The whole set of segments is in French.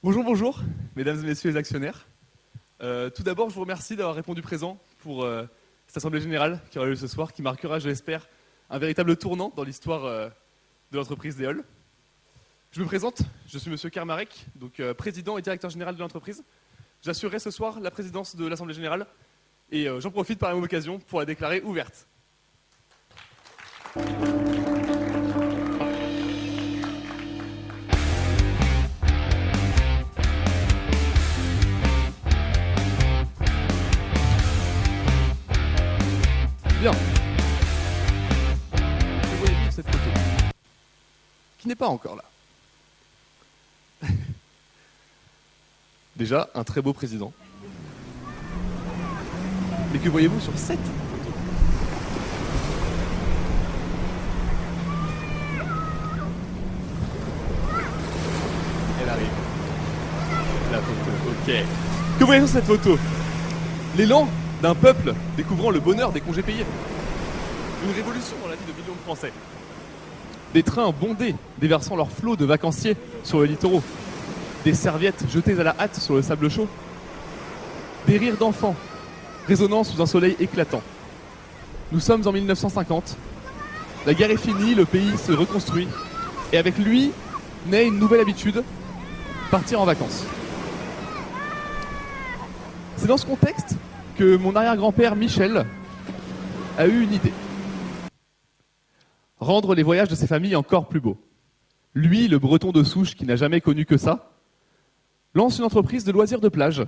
Bonjour, bonjour, mesdames et messieurs les actionnaires. Tout d'abord, je vous remercie d'avoir répondu présent pour cette assemblée générale qui aura lieu ce soir, qui marquera, je l'espère, un véritable tournant dans l'histoire de l'entreprise d'Eole. Je me présente, je suis monsieur Kermarek, donc président et directeur général de l'entreprise. J'assurerai ce soir la présidence de l'assemblée générale et j'en profite par la même occasion pour la déclarer ouverte. Bien. Que voyez-vous de cette photo qui n'est pas encore là? Déjà, un très beau président. Mais que voyez-vous sur cette photo? Elle arrive. La photo, ok. Que voyez-vous sur cette photo? L'élan d'un peuple découvrant le bonheur des congés payés. Une révolution dans la vie de millions de Français. Des trains bondés déversant leur flot de vacanciers sur les littoraux. Des serviettes jetées à la hâte sur le sable chaud. Des rires d'enfants résonnant sous un soleil éclatant. Nous sommes en 1950. La guerre est finie, le pays se reconstruit. Et avec lui, naît une nouvelle habitude, partir en vacances. C'est dans ce contexte que mon arrière-grand-père Michel a eu une idée. Rendre les voyages de ses familles encore plus beaux. Lui, le breton de souche qui n'a jamais connu que ça, lance une entreprise de loisirs de plage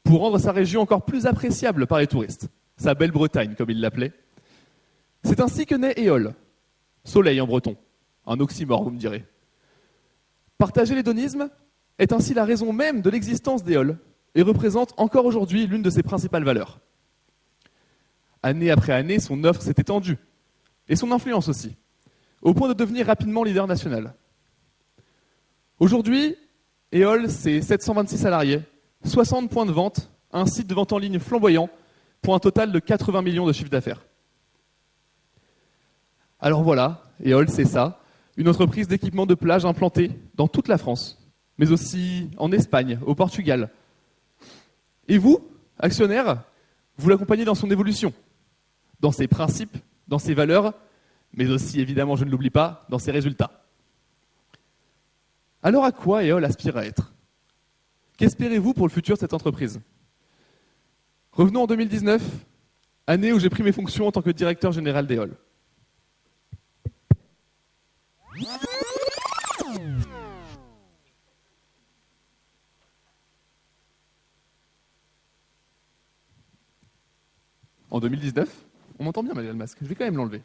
pour rendre sa région encore plus appréciable par les touristes. Sa belle Bretagne, comme il l'appelait. C'est ainsi que naît Eole. Soleil en breton. Un oxymore, vous me direz. Partager l'hédonisme est ainsi la raison même de l'existence d'Eole et représente encore aujourd'hui l'une de ses principales valeurs. Année après année, son offre s'est étendue, et son influence aussi, au point de devenir rapidement leader national. Aujourd'hui, Eole, c'est 726 salariés, 60 points de vente, un site de vente en ligne flamboyant, pour un total de 80 millions de chiffre d'affaires. Alors voilà, Eole, c'est ça, une entreprise d'équipement de plage implantée dans toute la France, mais aussi en Espagne, au Portugal. Et vous, actionnaires, vous l'accompagnez dans son évolution, dans ses principes, dans ses valeurs, mais aussi, évidemment, je ne l'oublie pas, dans ses résultats. Alors à quoi Eole aspire à être? Qu'espérez-vous pour le futur de cette entreprise? Revenons en 2019, année où j'ai pris mes fonctions en tant que directeur général d'Eole. En 2019, on m'entend bien malgré le masque, je vais quand même l'enlever.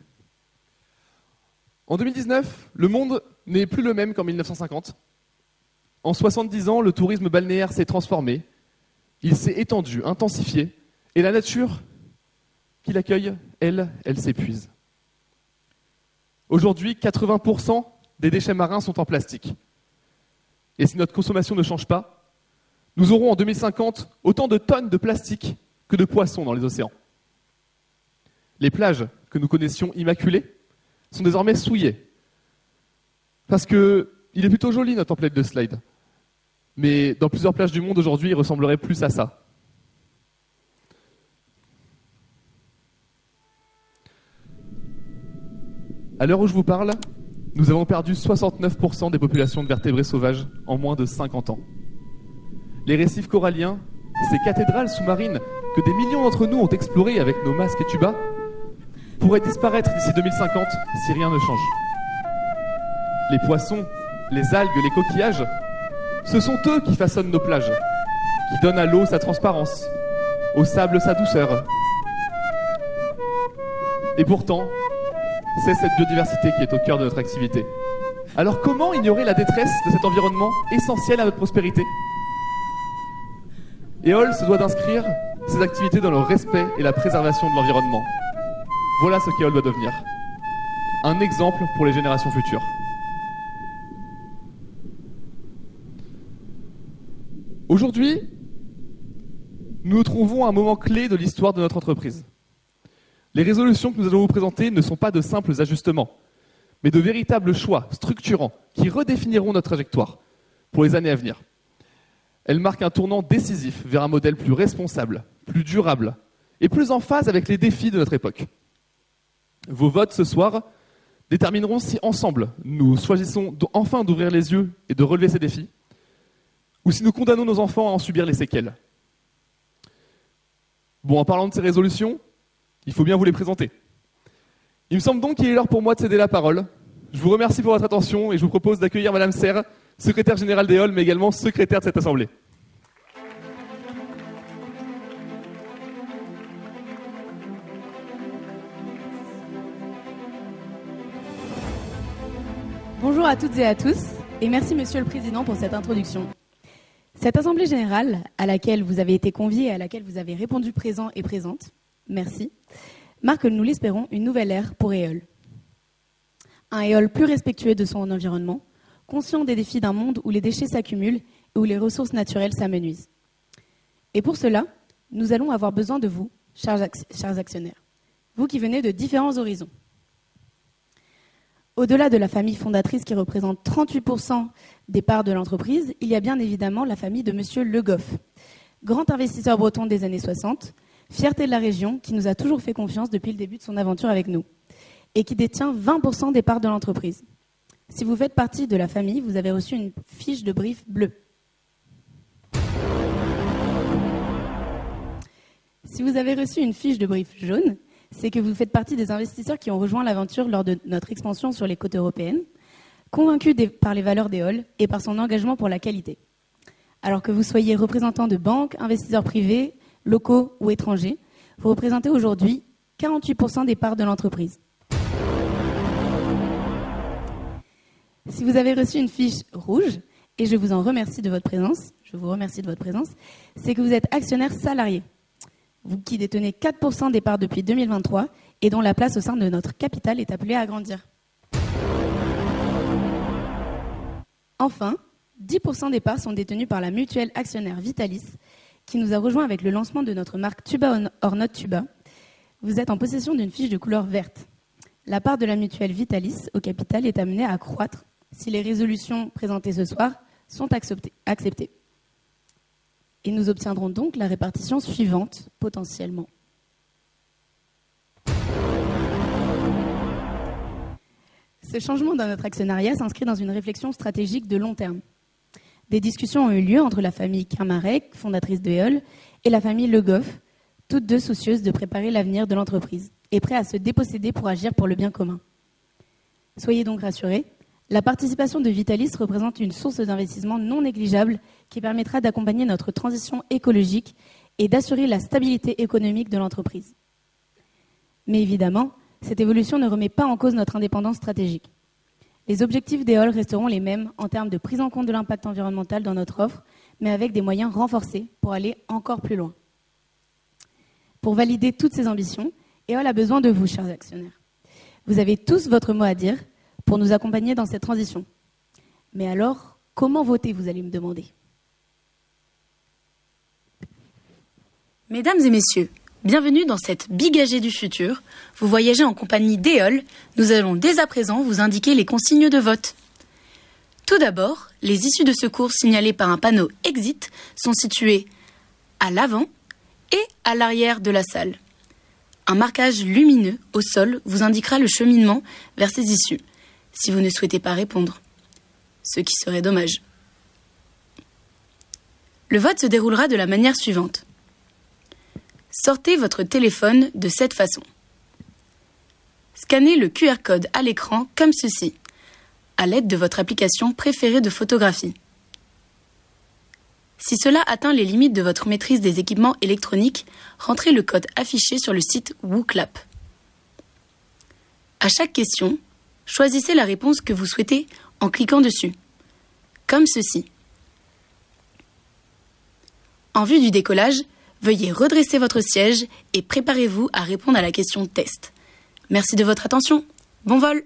En 2019, le monde n'est plus le même qu'en 1950. En 70 ans, le tourisme balnéaire s'est transformé, il s'est étendu, intensifié, et la nature qui l'accueille, elle s'épuise. Aujourd'hui, 80% des déchets marins sont en plastique. Et si notre consommation ne change pas, nous aurons en 2050 autant de tonnes de plastique que de poissons dans les océans. Les plages que nous connaissions immaculées sont désormais souillées. Parce que il est plutôt joli notre template de slide. Mais dans plusieurs plages du monde aujourd'hui, il ressemblerait plus à ça. À l'heure où je vous parle, nous avons perdu 69% des populations de vertébrés sauvages en moins de 50 ans. Les récifs coralliens, ces cathédrales sous-marines que des millions d'entre nous ont explorées avec nos masques et tubas, pourraient disparaître d'ici 2050 si rien ne change. Les poissons, les algues, les coquillages, ce sont eux qui façonnent nos plages, qui donnent à l'eau sa transparence, au sable sa douceur. Et pourtant, c'est cette biodiversité qui est au cœur de notre activité. Alors comment ignorer la détresse de cet environnement essentiel à notre prospérité? Eole se doit d'inscrire ses activités dans le respect et la préservation de l'environnement. Voilà ce qu'Eole doit devenir. Un exemple pour les générations futures. Aujourd'hui, nous nous trouvons à un moment clé de l'histoire de notre entreprise. Les résolutions que nous allons vous présenter ne sont pas de simples ajustements, mais de véritables choix structurants qui redéfiniront notre trajectoire pour les années à venir. Elle marque un tournant décisif vers un modèle plus responsable, plus durable et plus en phase avec les défis de notre époque. Vos votes ce soir détermineront si ensemble nous choisissons enfin d'ouvrir les yeux et de relever ces défis, ou si nous condamnons nos enfants à en subir les séquelles. Bon, en parlant de ces résolutions, il faut bien vous les présenter. Il me semble donc qu'il est l'heure pour moi de céder la parole. Je vous remercie pour votre attention et je vous propose d'accueillir Madame Serre, secrétaire générale d'EOL, mais également secrétaire de cette assemblée. Bonjour à toutes et à tous, et merci Monsieur le Président pour cette introduction. Cette Assemblée générale, à laquelle vous avez été conviés et à laquelle vous avez répondu présent et présente, merci, marque, nous l'espérons, une nouvelle ère pour EOL. Un EOL plus respectueux de son environnement, conscient des défis d'un monde où les déchets s'accumulent et où les ressources naturelles s'amenuisent. Et pour cela, nous allons avoir besoin de vous, chers actionnaires, vous qui venez de différents horizons. Au-delà de la famille fondatrice qui représente 38% des parts de l'entreprise, il y a bien évidemment la famille de Monsieur Le Goff, grand investisseur breton des années 60, fierté de la région qui nous a toujours fait confiance depuis le début de son aventure avec nous, et qui détient 20% des parts de l'entreprise. Si vous faites partie de la famille, vous avez reçu une fiche de brief bleue. Si vous avez reçu une fiche de brief jaune, c'est que vous faites partie des investisseurs qui ont rejoint l'aventure lors de notre expansion sur les côtes européennes, convaincus par les valeurs d'EOL et par son engagement pour la qualité. Alors que vous soyez représentant de banques, investisseurs privés, locaux ou étrangers, vous représentez aujourd'hui 48% des parts de l'entreprise. Si vous avez reçu une fiche rouge, et je vous remercie de votre présence, c'est que vous êtes actionnaire salarié. Vous qui détenez 4% des parts depuis 2023 et dont la place au sein de notre capital est appelée à grandir. Enfin, 10% des parts sont détenues par la mutuelle actionnaire Vitalis, qui nous a rejoint avec le lancement de notre marque Tuba or Not Tuba. Vous êtes en possession d'une fiche de couleur verte. La part de la mutuelle Vitalis au capital est amenée à croître si les résolutions présentées ce soir sont acceptées. Et nous obtiendrons donc la répartition suivante, potentiellement. Ce changement dans notre actionnariat s'inscrit dans une réflexion stratégique de long terme. Des discussions ont eu lieu entre la famille Kermarek, fondatrice de EOL, et la famille Le Goff, toutes deux soucieuses de préparer l'avenir de l'entreprise et prêtes à se déposséder pour agir pour le bien commun. Soyez donc rassurés, la participation de Vitalis représente une source d'investissement non négligeable qui permettra d'accompagner notre transition écologique et d'assurer la stabilité économique de l'entreprise. Mais évidemment, cette évolution ne remet pas en cause notre indépendance stratégique. Les objectifs d'EOL resteront les mêmes en termes de prise en compte de l'impact environnemental dans notre offre, mais avec des moyens renforcés pour aller encore plus loin. Pour valider toutes ces ambitions, EOL a besoin de vous, chers actionnaires. Vous avez tous votre mot à dire pour nous accompagner dans cette transition. Mais alors, comment voter, vous allez me demander? Mesdames et messieurs, bienvenue dans cette Big AG du futur. Vous voyagez en compagnie d'EOL. Nous allons dès à présent vous indiquer les consignes de vote. Tout d'abord, les issues de secours signalées par un panneau Exit sont situées à l'avant et à l'arrière de la salle. Un marquage lumineux au sol vous indiquera le cheminement vers ces issues, si vous ne souhaitez pas répondre, ce qui serait dommage. Le vote se déroulera de la manière suivante. Sortez votre téléphone de cette façon. Scannez le QR code à l'écran comme ceci, à l'aide de votre application préférée de photographie. Si cela atteint les limites de votre maîtrise des équipements électroniques, rentrez le code affiché sur le site WooClap. À chaque question, choisissez la réponse que vous souhaitez en cliquant dessus, comme ceci. En vue du décollage, veuillez redresser votre siège et préparez-vous à répondre à la question test. Merci de votre attention. Bon vol!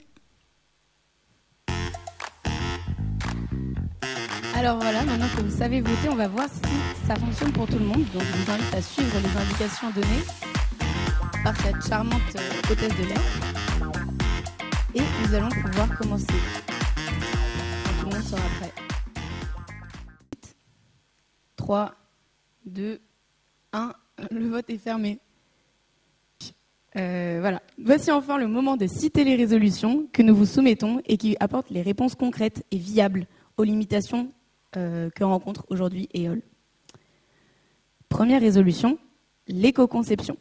Alors voilà, maintenant que vous savez voter, on va voir si ça fonctionne pour tout le monde. Donc je vous invite à suivre les indications données par cette charmante hôtesse de l'air. Et nous allons pouvoir commencer. Quand tout le monde sera prêt. 3, 2, 1. Le vote est fermé. Voilà. Voici enfin le moment de citer les résolutions que nous vous soumettons et qui apportent les réponses concrètes et viables aux limitations que rencontre aujourd'hui EOL. Première résolution, l'éco-conception.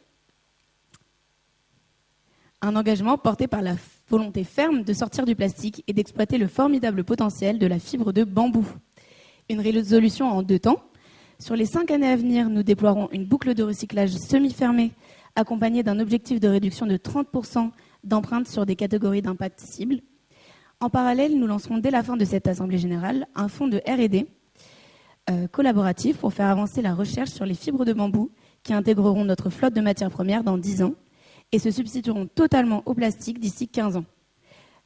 Un engagement porté par la volonté ferme de sortir du plastique et d'exploiter le formidable potentiel de la fibre de bambou. Une résolution en 2 temps. Sur les 5 années à venir, nous déploierons une boucle de recyclage semi-fermée accompagnée d'un objectif de réduction de 30% d'empreintes sur des catégories d'impact cibles. En parallèle, nous lancerons dès la fin de cette Assemblée générale un fonds de R&D collaboratif pour faire avancer la recherche sur les fibres de bambou qui intégreront notre flotte de matières premières dans 10 ans et se substitueront totalement au plastique d'ici 15 ans.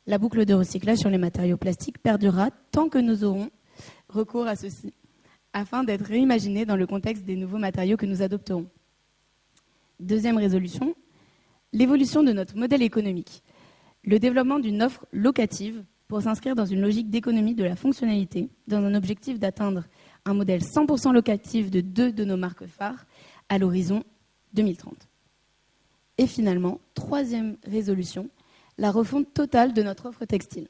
La boucle de recyclage sur les matériaux plastiques perdurera tant que nous aurons recours à ceux-ci, afin d'être réimaginés dans le contexte des nouveaux matériaux que nous adopterons. Deuxième résolution, l'évolution de notre modèle économique. Le développement d'une offre locative pour s'inscrire dans une logique d'économie de la fonctionnalité, dans un objectif d'atteindre un modèle 100% locatif de 2 de nos marques phares à l'horizon 2030. Et finalement, troisième résolution, la refonte totale de notre offre textile.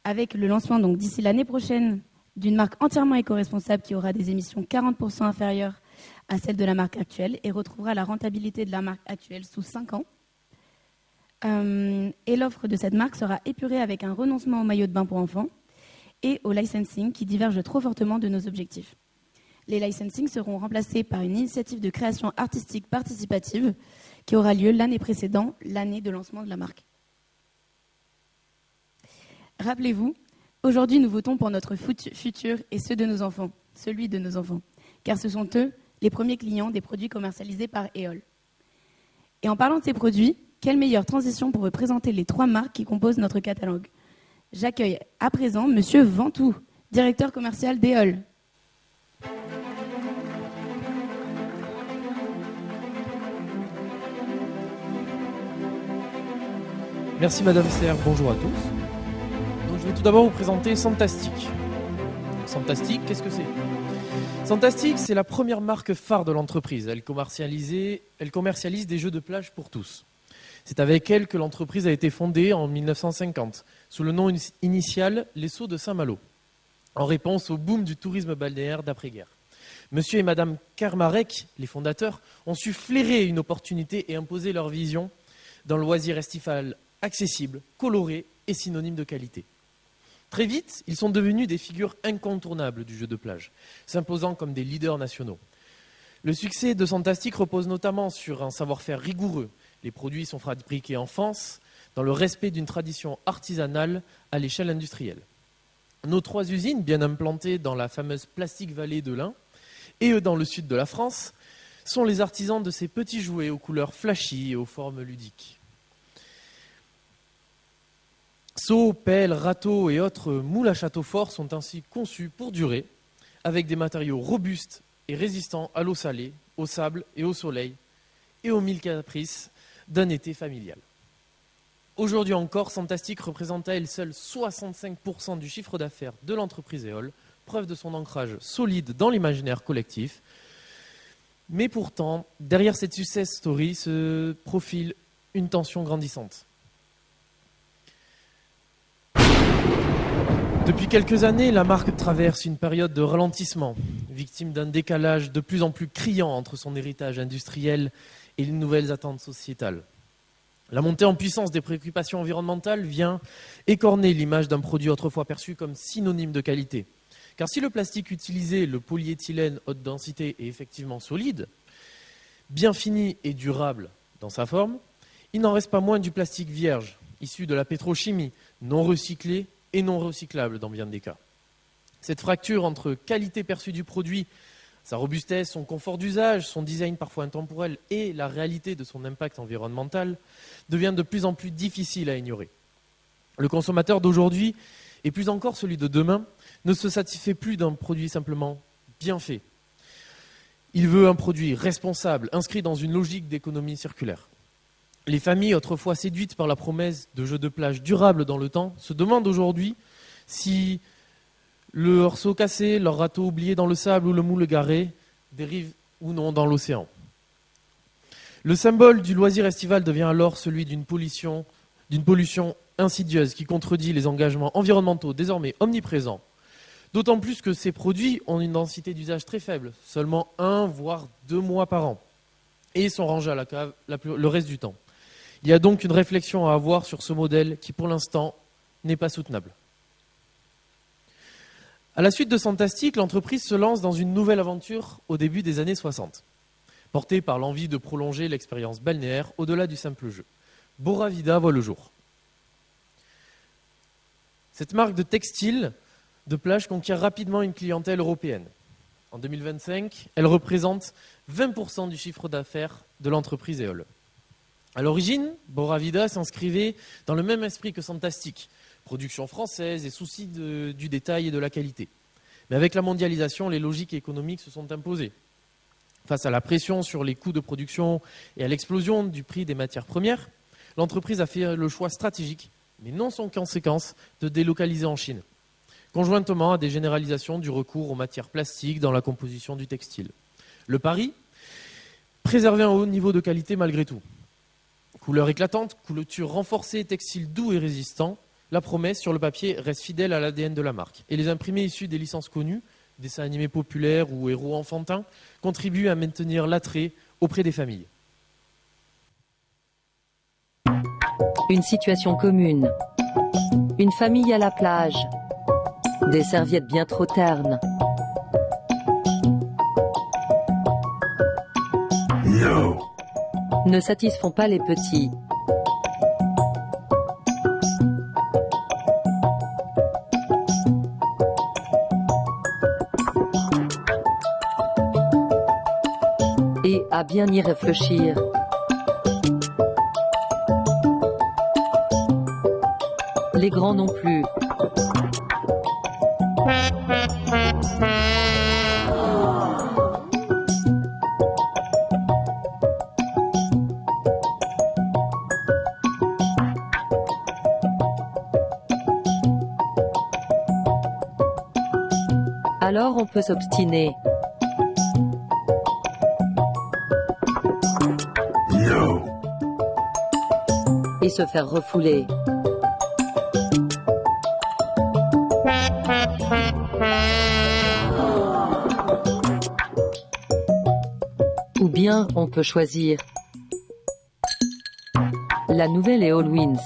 Avec le lancement donc d'ici l'année prochaine d'une marque entièrement éco-responsable qui aura des émissions 40% inférieures à celles de la marque actuelle et retrouvera la rentabilité de la marque actuelle sous 5 ans. Et l'offre de cette marque sera épurée avec un renoncement au maillot de bain pour enfants et au licensing qui diverge trop fortement de nos objectifs. Les licensings seront remplacés par une initiative de création artistique participative qui aura lieu l'année précédant l'année de lancement de la marque. Rappelez-vous, aujourd'hui nous votons pour notre futur et ceux de nos enfants, celui de nos enfants, car ce sont eux les premiers clients des produits commercialisés par EOL. Et en parlant de ces produits, quelle meilleure transition pour vous présenter les 3 marques qui composent notre catalogue. J'accueille à présent Monsieur Ventoux, directeur commercial d'EOL. Merci Madame Serre, bonjour à tous. Donc, je vais tout d'abord vous présenter Santastic. Santastic, qu'est-ce que c'est ? Santastic, c'est la première marque phare de l'entreprise. Elle commercialise des jeux de plage pour tous. C'est avec elle que l'entreprise a été fondée en 1950, sous le nom initial Les Sauts de Saint-Malo, en réponse au boom du tourisme balnéaire d'après-guerre. Monsieur et Madame Kermarek, les fondateurs, ont su flairer une opportunité et imposer leur vision d'un loisir estival accessible, coloré et synonyme de qualité. Très vite, ils sont devenus des figures incontournables du jeu de plage, s'imposant comme des leaders nationaux. Le succès de Santastic repose notamment sur un savoir-faire rigoureux. Les produits sont fabriqués en France, dans le respect d'une tradition artisanale à l'échelle industrielle. Nos 3 usines, bien implantées dans la fameuse Plastic Valley de l'Ain et dans le sud de la France, sont les artisans de ces petits jouets aux couleurs flashy et aux formes ludiques. Seaux, pelles, râteaux et autres moules à château fort sont ainsi conçus pour durer, avec des matériaux robustes et résistants à l'eau salée, au sable et au soleil, et aux 1000 caprices d'un été familial. Aujourd'hui encore, Santastic représente à elle seule 65% du chiffre d'affaires de l'entreprise EOL, preuve de son ancrage solide dans l'imaginaire collectif. Mais pourtant, derrière cette success story se profile une tension grandissante. Depuis quelques années, la marque traverse une période de ralentissement, victime d'un décalage de plus en plus criant entre son héritage industriel et les nouvelles attentes sociétales. La montée en puissance des préoccupations environnementales vient écorner l'image d'un produit autrefois perçu comme synonyme de qualité. Car si le plastique utilisé, le polyéthylène haute densité, est effectivement solide, bien fini et durable dans sa forme, il n'en reste pas moins du plastique vierge, issu de la pétrochimie, non recyclé et non recyclable dans bien des cas. Cette fracture entre qualité perçue du produit, sa robustesse, son confort d'usage, son design parfois intemporel et la réalité de son impact environnemental devient de plus en plus difficile à ignorer. Le consommateur d'aujourd'hui, et plus encore celui de demain, ne se satisfait plus d'un produit simplement bien fait. Il veut un produit responsable, inscrit dans une logique d'économie circulaire. Les familles, autrefois séduites par la promesse de jeux de plage durables dans le temps, se demandent aujourd'hui si Leurs seaux cassés, leurs râteaux oubliés dans le sable ou le moule garé dérivent ou non dans l'océan. Le symbole du loisir estival devient alors celui d'une pollution insidieuse qui contredit les engagements environnementaux désormais omniprésents. D'autant plus que ces produits ont une densité d'usage très faible, seulement 1 voire 2 mois par an, et sont rangés à la cave le reste du temps. Il y a donc une réflexion à avoir sur ce modèle qui, pour l'instant, n'est pas soutenable. À la suite de Santastic, l'entreprise se lance dans une nouvelle aventure au début des années 60, portée par l'envie de prolonger l'expérience balnéaire au-delà du simple jeu. Bora Vida voit le jour. Cette marque de textile de plage conquiert rapidement une clientèle européenne. En 2025, elle représente 20% du chiffre d'affaires de l'entreprise Éole. À l'origine, Bora Vida s'inscrivait dans le même esprit que Santastic, production française et souci du détail et de la qualité. Mais avec la mondialisation, les logiques économiques se sont imposées. Face à la pression sur les coûts de production et à l'explosion du prix des matières premières, l'entreprise a fait le choix stratégique, mais non sans conséquence, de délocaliser en Chine, conjointement à des généralisations du recours aux matières plastiques dans la composition du textile. Le pari ? Préserver un haut niveau de qualité malgré tout. Couleur éclatante, couverture renforcée, textile doux et résistant, la promesse sur le papier reste fidèle à l'ADN de la marque. Et les imprimés issus des licences connues, dessins animés populaires ou héros enfantins, contribuent à maintenir l'attrait auprès des familles. Une situation commune. Une famille à la plage. Des serviettes bien trop ternes. No. Ne satisfont pas les petits. Et à bien y réfléchir. Les grands non plus. Alors on peut s'obstiner. No. Et se faire refouler. Ou bien on peut choisir la nouvelle Éole Wins.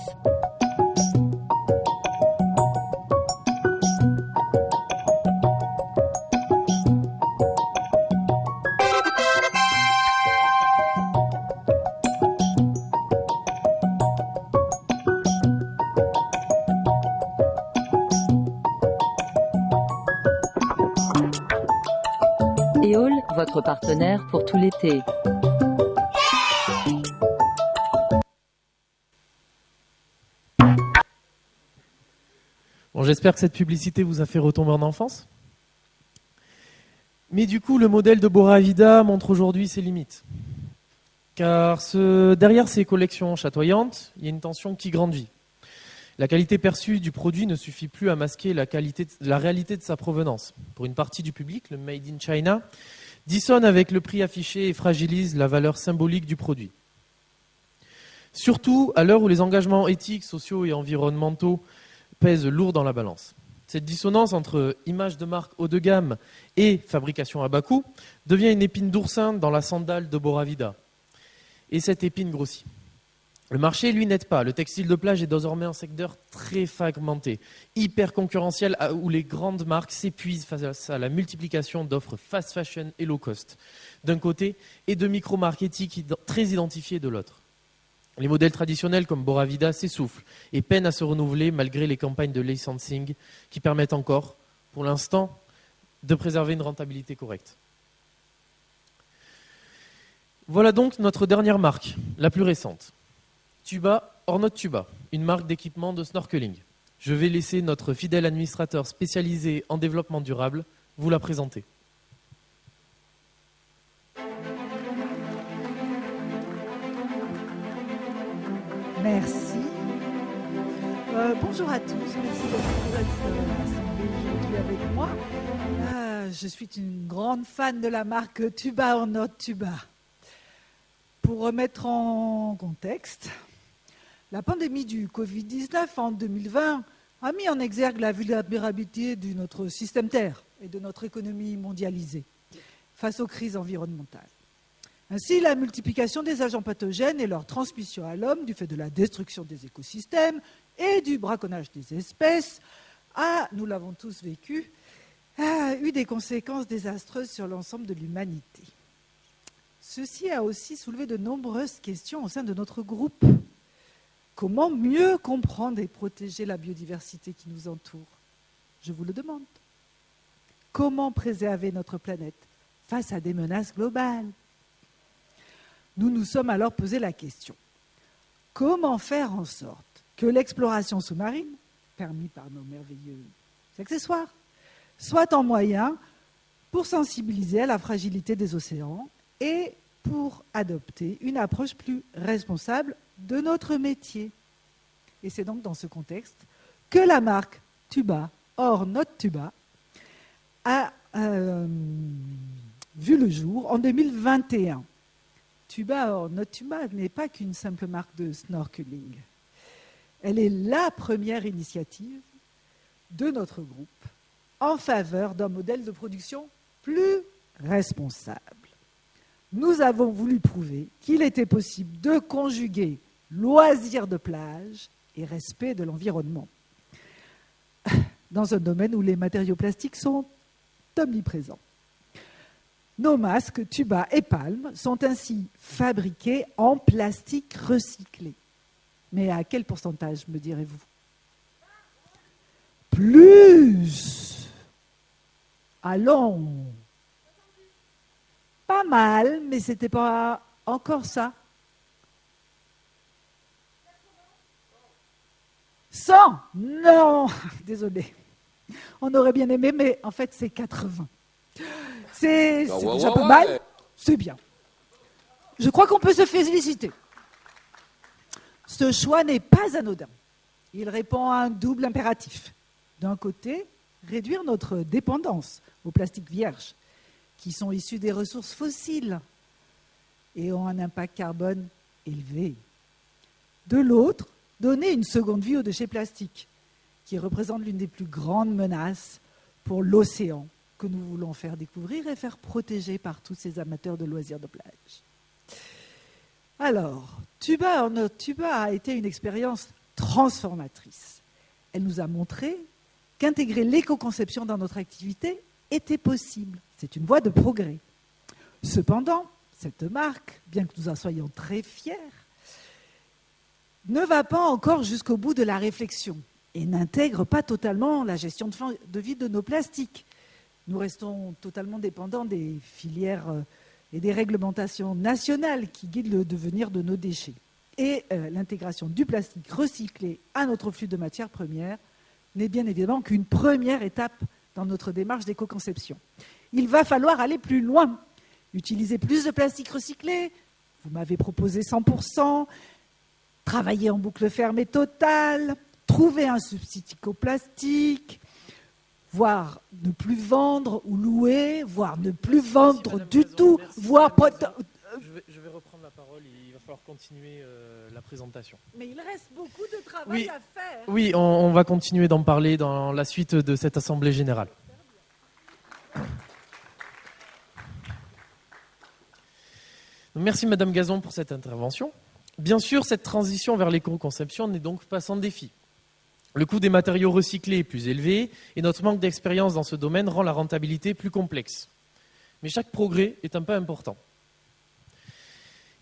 Éole, votre partenaire pour tout l'été. Bon, j'espère que cette publicité vous a fait retomber en enfance. Mais du coup, le modèle de Bora Vida montre aujourd'hui ses limites. Car derrière ces collections chatoyantes, il y a une tension qui grandit. La qualité perçue du produit ne suffit plus à masquer la réalité de sa provenance. Pour une partie du public, le Made in China dissonne avec le prix affiché et fragilise la valeur symbolique du produit. Surtout à l'heure où les engagements éthiques, sociaux et environnementaux pèsent lourd dans la balance. Cette dissonance entre image de marque haut de gamme et fabrication à bas coût devient une épine d'oursin dans la sandale de Bora Vida. Et cette épine grossit. Le marché, lui, n'aide pas. Le textile de plage est désormais un secteur très fragmenté, hyper concurrentiel, où les grandes marques s'épuisent face à la multiplication d'offres fast fashion et low cost, d'un côté, et de micro-marques éthiques très identifiées de l'autre. Les modèles traditionnels comme Bora Vida s'essoufflent et peinent à se renouveler malgré les campagnes de licensing qui permettent encore, pour l'instant, de préserver une rentabilité correcte. Voilà donc notre dernière marque, la plus récente. Tuba, Ornot Tuba, une marque d'équipement de snorkeling. Je vais laisser notre fidèle administrateur spécialisé en développement durable vous la présenter. Merci. Bonjour à tous, merci d'être assemblés aujourd'hui avec moi. Je suis une grande fan de la marque Tuba or Not Tuba. Pour remettre en contexte, la pandémie du Covid-19 en 2020 a mis en exergue la vulnérabilité de notre système Terre et de notre économie mondialisée face aux crises environnementales. Ainsi, la multiplication des agents pathogènes et leur transmission à l'homme du fait de la destruction des écosystèmes et du braconnage des espèces a, nous l'avons tous vécu, a eu des conséquences désastreuses sur l'ensemble de l'humanité. Ceci a aussi soulevé de nombreuses questions au sein de notre groupe. Comment mieux comprendre et protéger la biodiversité qui nous entoure? Je vous le demande. Comment préserver notre planète face à des menaces globales? Nous nous sommes alors posé la question. Comment faire en sorte que l'exploration sous-marine, permise par nos merveilleux accessoires, soit un moyen pour sensibiliser à la fragilité des océans et pour adopter une approche plus responsable de notre métier? Et c'est donc dans ce contexte que la marque Tuba or Not Tuba a vu le jour en 2021. Tuba or Not Tuba n'est pas qu'une simple marque de snorkeling. Elle est la première initiative de notre groupe en faveur d'un modèle de production plus responsable. Nous avons voulu prouver qu'il était possible de conjuguer loisirs de plage et respect de l'environnement dans un domaine où les matériaux plastiques sont omniprésents. Nos masques Tuba et Palm sont ainsi fabriqués en plastique recyclé. Mais à quel pourcentage, me direz-vous? Plus! Allons! Pas mal, mais ce n'était pas encore ça. 100! Non! Désolé. On aurait bien aimé, mais en fait, c'est 80. C'est déjà pas mal, c'est bien. Je crois qu'on peut se féliciter. Ce choix n'est pas anodin. Il répond à un double impératif. D'un côté, réduire notre dépendance aux plastiques vierges, qui sont issus des ressources fossiles et ont un impact carbone élevé. De l'autre, donner une seconde vie aux déchets plastiques, qui représentent l'une des plus grandes menaces pour l'océan, que nous voulons faire découvrir et faire protéger par tous ces amateurs de loisirs de plage. Alors, Tuba or Not Tuba a été une expérience transformatrice. Elle nous a montré qu'intégrer l'éco-conception dans notre activité était possible. C'est une voie de progrès. Cependant, cette marque, bien que nous en soyons très fiers, ne va pas encore jusqu'au bout de la réflexion et n'intègre pas totalement la gestion de vie de nos plastiques. Nous restons totalement dépendants des filières et des réglementations nationales qui guident le devenir de nos déchets. Et l'intégration du plastique recyclé à notre flux de matières premières n'est bien évidemment qu'une première étape dans notre démarche d'éco-conception. Il va falloir aller plus loin, utiliser plus de plastique recyclé, vous m'avez proposé 100%, travailler en boucle fermée totale, trouver un substitut au plastique, voire ne plus vendre ou louer, voire ne plus vendre du tout, voire... Je vais reprendre la parole, il va falloir continuer la présentation. Mais il reste beaucoup de travail à faire. Oui, on va continuer d'en parler dans la suite de cette Assemblée générale. Merci Madame Gazon pour cette intervention. Bien sûr, cette transition vers l'éco-conception n'est donc pas sans défi. Le coût des matériaux recyclés est plus élevé et notre manque d'expérience dans ce domaine rend la rentabilité plus complexe. Mais chaque progrès est un pas important.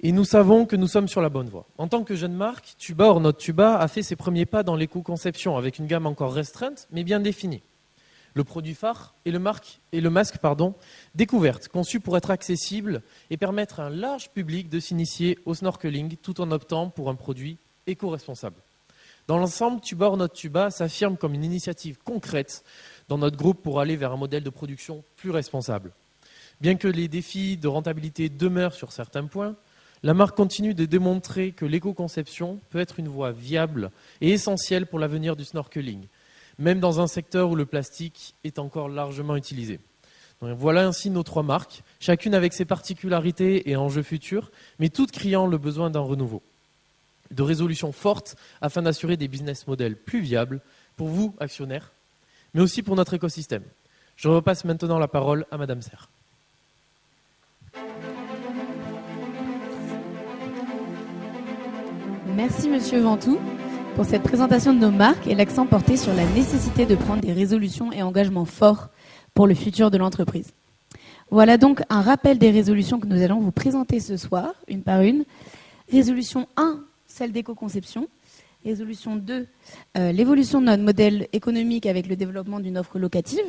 Et nous savons que nous sommes sur la bonne voie. En tant que jeune marque, Tuba or Not Tuba a fait ses premiers pas dans l'éco-conception avec une gamme encore restreinte mais bien définie. Le produit phare est le masque découverte, conçu pour être accessible et permettre à un large public de s'initier au snorkeling tout en optant pour un produit éco-responsable. Dans l'ensemble, Tuba or Not Tuba s'affirme comme une initiative concrète dans notre groupe pour aller vers un modèle de production plus responsable. Bien que les défis de rentabilité demeurent sur certains points, La marque continue de démontrer que l'éco-conception peut être une voie viable et essentielle pour l'avenir du snorkeling, même dans un secteur où le plastique est encore largement utilisé. Donc voilà ainsi nos 3 marques, chacune avec ses particularités et enjeux futurs, mais toutes criant le besoin d'un renouveau, de résolutions fortes afin d'assurer des business models plus viables pour vous, actionnaires, mais aussi pour notre écosystème. Je repasse maintenant la parole à Madame Serre. Merci Monsieur Ventoux pour cette présentation de nos marques et l'accent porté sur la nécessité de prendre des résolutions et engagements forts pour le futur de l'entreprise. Voilà donc un rappel des résolutions que nous allons vous présenter ce soir, une par une. Résolution 1, celle d'éco-conception. Résolution 2, l'évolution de notre modèle économique avec le développement d'une offre locative.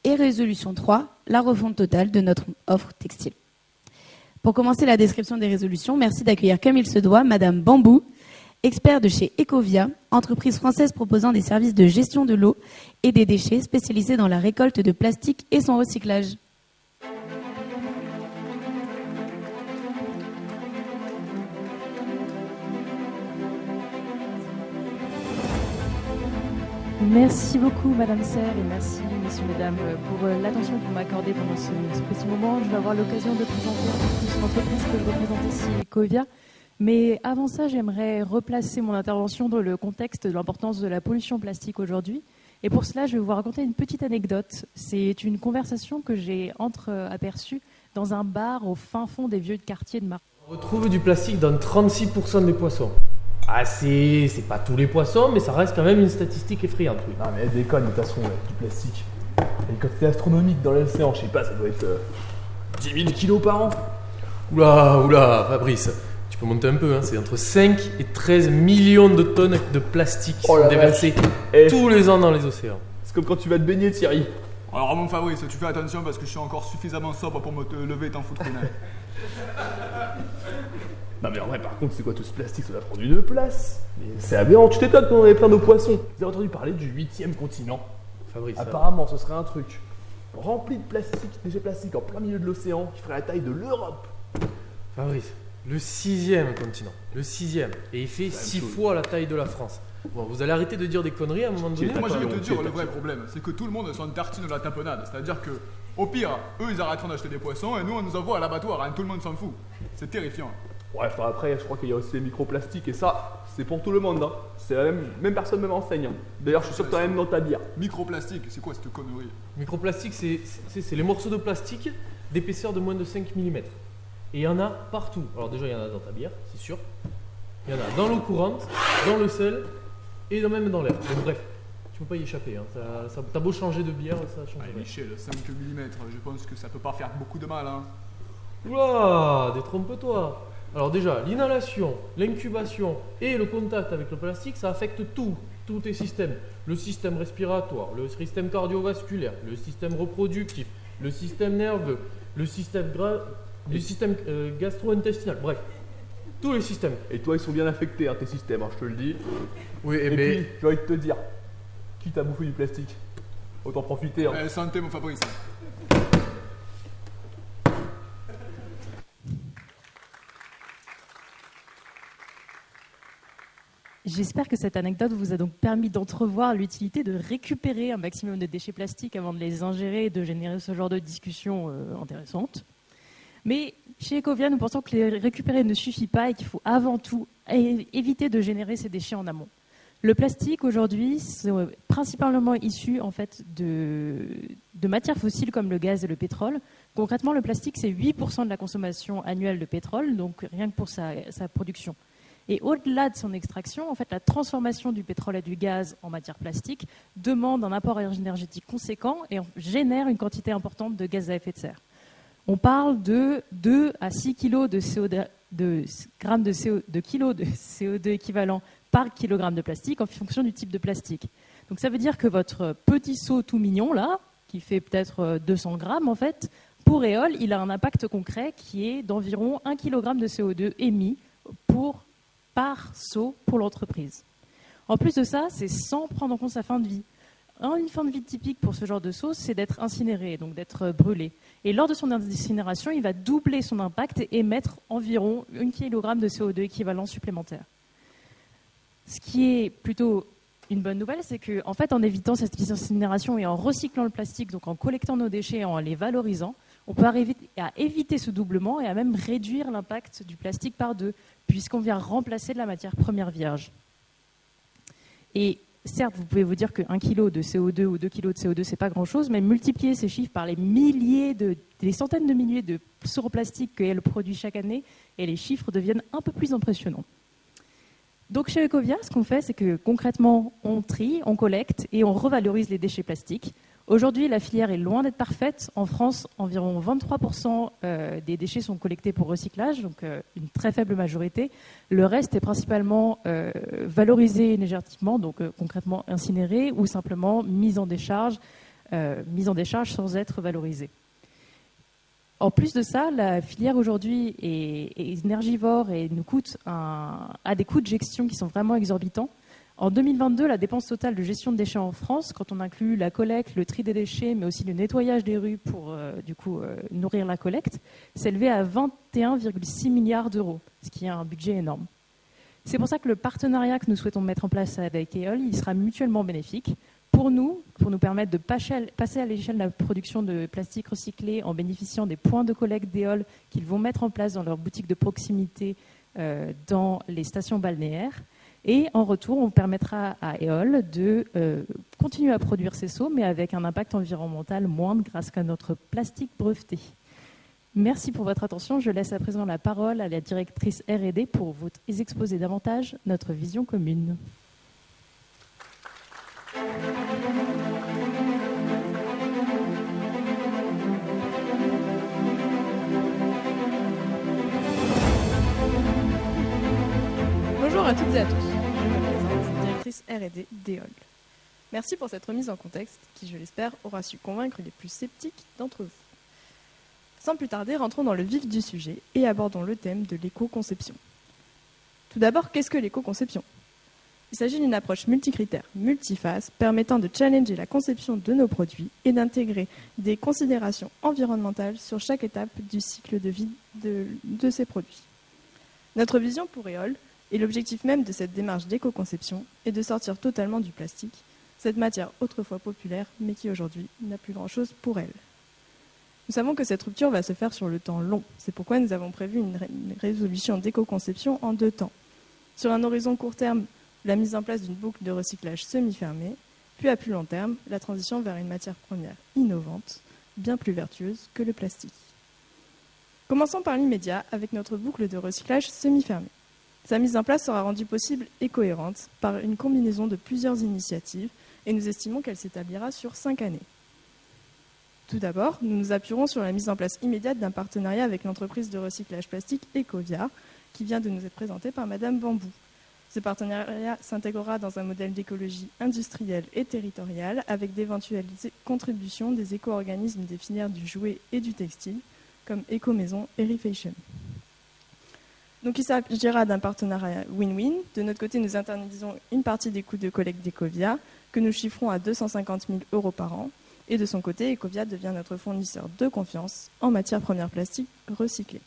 Et résolution 3, la refonte totale de notre offre textile. Pour commencer la description des résolutions, merci d'accueillir comme il se doit Madame Bambou, expert de chez Ecovia, entreprise française proposant des services de gestion de l'eau et des déchets spécialisée dans la récolte de plastique et son recyclage. Merci beaucoup Madame Serre et merci messieurs, mesdames pour l'attention que vous m'accordez pendant ce petit moment. Je vais avoir l'occasion de présenter un peu plus l'entreprise que je représente ici, Ecovia. Mais avant ça, j'aimerais replacer mon intervention dans le contexte de l'importance de la pollution plastique aujourd'hui. Et pour cela, je vais vous raconter une petite anecdote. C'est une conversation que j'ai aperçue dans un bar au fin fond des vieux quartiers de Marseille. On retrouve du plastique dans 36% des poissons. Ah, c'est pas tous les poissons, mais ça reste quand même une statistique effrayante. Oui. Non mais elle déconne de toute façon, du plastique. Et quand c'est astronomique dans l'océan, je sais pas, ça doit être 10 000 kilos par an. Oula, Fabrice, tu peux monter un peu, hein. C'est entre 5 et 13 millions de tonnes de plastique qui sont déversées tous les ans dans les océans. C'est comme quand tu vas te baigner, Thierry. Alors mon Fabrice, tu fais attention parce que je suis encore suffisamment sobre pour me lever et t'en foutre une. Non mais en vrai, par contre, c'est quoi tout ce plastique? Ça doit prendre une place. Mais c'est aberrant, tu t'étonnes qu'on avait plein de poissons. Vous avez entendu parler du 8e continent? Fabrice, apparemment, ce serait un truc rempli de plastique, déchets plastiques en plein milieu de l'océan, qui ferait la taille de l'Europe. Fabrice, le 6e continent, le 6e, et il fait 6 fois la taille de la France. Bon, vous allez arrêter de dire des conneries à un moment donné. Moi, je vais te dire le vrai problème, c'est que tout le monde s'en tartine de la tapenade. C'est-à-dire que, au pire, eux, ils arrêteront d'acheter des poissons et nous, on nous envoie à l'abattoir. Hein, tout le monde s'en fout. C'est terrifiant. Ouais, enfin après, je crois qu'il y a aussi les microplastiques et ça, c'est pour tout le monde. Hein. C'est la même personne, même enseigne. Hein. D'ailleurs, je suis sûr que t'as même dans ta bière. Microplastique, c'est quoi cette connerie? Microplastique, c'est les morceaux de plastique d'épaisseur de moins de 5 mm. Et il y en a partout. Alors déjà, il y en a dans ta bière, c'est sûr. Il y en a dans l'eau courante, dans le sel et même dans l'air. Donc bref, tu peux pas y échapper. Hein. T'as beau changer de bière, ça change rien. Michel, 5 mm, je pense que ça peut pas faire beaucoup de mal. Hein. Oula, détrompe-toi. Alors déjà, l'inhalation, l'incubation et le contact avec le plastique, ça affecte tous tes systèmes. Le système respiratoire, le système cardiovasculaire, le système reproductif, le système nerveux, le système gastro-intestinal, bref, tous les systèmes. Et toi, ils sont bien affectés, hein, tes systèmes, hein, je te le dis. Oui, et puis, j'ai envie de te dire, quitte à bouffer du plastique, autant profiter. Hein. Santé, mon Fabrice. J'espère que cette anecdote vous a donc permis d'entrevoir l'utilité de récupérer un maximum de déchets plastiques avant de les ingérer et de générer ce genre de discussion intéressante. Mais chez Ecovia, nous pensons que les récupérer ne suffit pas et qu'il faut avant tout éviter de générer ces déchets en amont. Le plastique aujourd'hui, c'est principalement issu en fait de matières fossiles comme le gaz et le pétrole. Concrètement, le plastique, c'est 8% de la consommation annuelle de pétrole, donc rien que pour sa production. Et au-delà de son extraction, en fait, la transformation du pétrole et du gaz en matière plastique demande un apport énergétique conséquent et génère une quantité importante de gaz à effet de serre. On parle de 2 à 6 kg de CO2 équivalent par kilogramme de plastique en fonction du type de plastique. Donc ça veut dire que votre petit seau tout mignon, là, qui fait peut-être 200 grammes en fait, pour Eole, il a un impact concret qui est d'environ 1 kg de CO2 émis par seau pour l'entreprise. En plus de ça, c'est sans prendre en compte sa fin de vie. une fin de vie typique pour ce genre de seau, c'est d'être incinéré, donc d'être brûlé. Et lors de son incinération, il va doubler son impact et émettre environ 1 kg de CO2 équivalent supplémentaire. Ce qui est plutôt une bonne nouvelle, c'est qu'en fait, en évitant cette incinération et en recyclant le plastique, donc en collectant nos déchets et en les valorisant, on peut arriver à éviter ce doublement et à même réduire l'impact du plastique par 2, puisqu'on vient remplacer de la matière première vierge. Et certes, vous pouvez vous dire que 1 kg de CO2 ou 2 kg de CO2, c'est pas grand-chose, mais multiplier ces chiffres par les centaines de milliers de sauroplastiques qu'elle produit chaque année, et les chiffres deviennent un peu plus impressionnants. Donc chez Ecovia, ce qu'on fait, c'est que concrètement, on trie, on collecte et on revalorise les déchets plastiques. Aujourd'hui, la filière est loin d'être parfaite. En France, environ 23% des déchets sont collectés pour recyclage, donc une très faible majorité. Le reste est principalement valorisé énergétiquement, donc concrètement incinéré ou simplement mis en décharge sans être valorisé. En plus de ça, la filière aujourd'hui est énergivore et a des coûts de gestion qui sont vraiment exorbitants. En 2022, la dépense totale de gestion de déchets en France, quand on inclut la collecte, le tri des déchets, mais aussi le nettoyage des rues pour nourrir la collecte, s'élevait à 21,6 milliards d'euros, ce qui est un budget énorme. C'est pour ça que le partenariat que nous souhaitons mettre en place avec EOL, il sera mutuellement bénéfique pour nous permettre de passer à l'échelle de la production de plastique recyclé en bénéficiant des points de collecte d'EOL qu'ils vont mettre en place dans leurs boutiques de proximité dans les stations balnéaires. Et en retour, on permettra à EOL de continuer à produire ces seaux, mais avec un impact environnemental moindre grâce à notre plastique breveté. Merci pour votre attention. Je laisse à présent la parole à la directrice R&D pour vous exposer davantage notre vision commune. Bonjour à toutes et à tous, je me présente, directrice R&D d'EOL. Merci pour cette remise en contexte qui, je l'espère, aura su convaincre les plus sceptiques d'entre vous. Sans plus tarder, rentrons dans le vif du sujet et abordons le thème de l'éco-conception. Tout d'abord, qu'est-ce que l'éco-conception ? Il s'agit d'une approche multicritère, multiphase, permettant de challenger la conception de nos produits et d'intégrer des considérations environnementales sur chaque étape du cycle de vie de ces produits. Notre vision pour EOL, et l'objectif même de cette démarche d'éco-conception est de sortir totalement du plastique, cette matière autrefois populaire, mais qui aujourd'hui n'a plus grand-chose pour elle. Nous savons que cette rupture va se faire sur le temps long. C'est pourquoi nous avons prévu une résolution d'éco-conception en 2 temps. Sur un horizon court terme, la mise en place d'une boucle de recyclage semi-fermée, puis à plus long terme, la transition vers une matière première innovante, bien plus vertueuse que le plastique. Commençons par l'immédiat avec notre boucle de recyclage semi-fermée. Sa mise en place sera rendue possible et cohérente par une combinaison de plusieurs initiatives et nous estimons qu'elle s'établira sur 5 années. Tout d'abord, nous nous appuierons sur la mise en place immédiate d'un partenariat avec l'entreprise de recyclage plastique Ecovia qui vient de nous être présentée par Madame Bambou. Ce partenariat s'intégrera dans un modèle d'écologie industrielle et territoriale avec d'éventuelles contributions des éco-organismes des filières du jouet et du textile comme Ecomaison et Refashion. Donc il s'agira d'un partenariat win-win. De notre côté, nous internalisons une partie des coûts de collecte d'Ecovia, que nous chiffrons à 250 000 € par an. Et de son côté, Ecovia devient notre fournisseur de confiance en matières premières plastiques recyclées.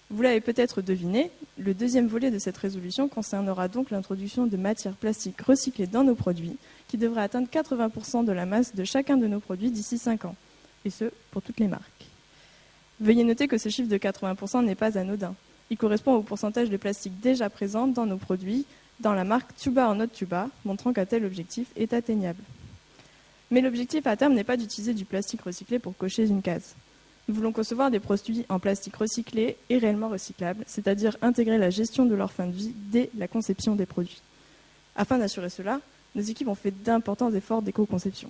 Vous l'avez peut-être deviné, le deuxième volet de cette résolution concernera donc l'introduction de matières plastiques recyclées dans nos produits, qui devrait atteindre 80% de la masse de chacun de nos produits d'ici 5 ans. Et ce, pour toutes les marques. Veuillez noter que ce chiffre de 80% n'est pas anodin. Il correspond au pourcentage de plastique déjà présent dans nos produits, dans la marque Tuba or Not Tuba, montrant qu'un tel objectif est atteignable. Mais l'objectif à terme n'est pas d'utiliser du plastique recyclé pour cocher une case. Nous voulons concevoir des produits en plastique recyclé et réellement recyclables, c'est-à-dire intégrer la gestion de leur fin de vie dès la conception des produits. Afin d'assurer cela, nos équipes ont fait d'importants efforts d'éco-conception.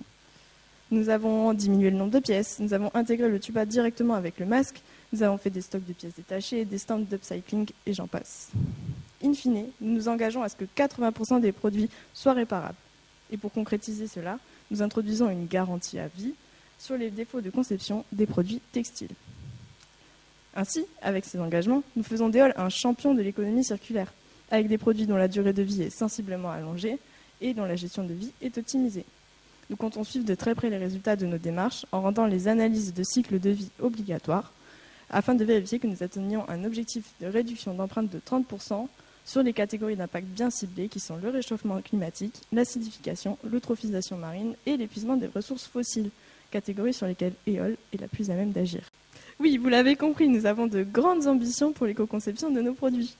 Nous avons diminué le nombre de pièces, nous avons intégré le tuba directement avec le masque, nous avons fait des stocks de pièces détachées, des stands d'upcycling et j'en passe. In fine, nous nous engageons à ce que 80% des produits soient réparables. Et pour concrétiser cela, nous introduisons une garantie à vie sur les défauts de conception des produits textiles. Ainsi, avec ces engagements, nous faisons d'EOL un champion de l'économie circulaire, avec des produits dont la durée de vie est sensiblement allongée et dont la gestion de vie est optimisée. Nous comptons suivre de très près les résultats de nos démarches en rendant les analyses de cycle de vie obligatoires afin de vérifier que nous atteignions un objectif de réduction d'empreinte de 30% sur les catégories d'impact bien ciblées qui sont le réchauffement climatique, l'acidification, l'eutrophisation marine et l'épuisement des ressources fossiles, catégories sur lesquelles EOL est la plus à même d'agir. Oui, vous l'avez compris, nous avons de grandes ambitions pour l'éco-conception de nos produits.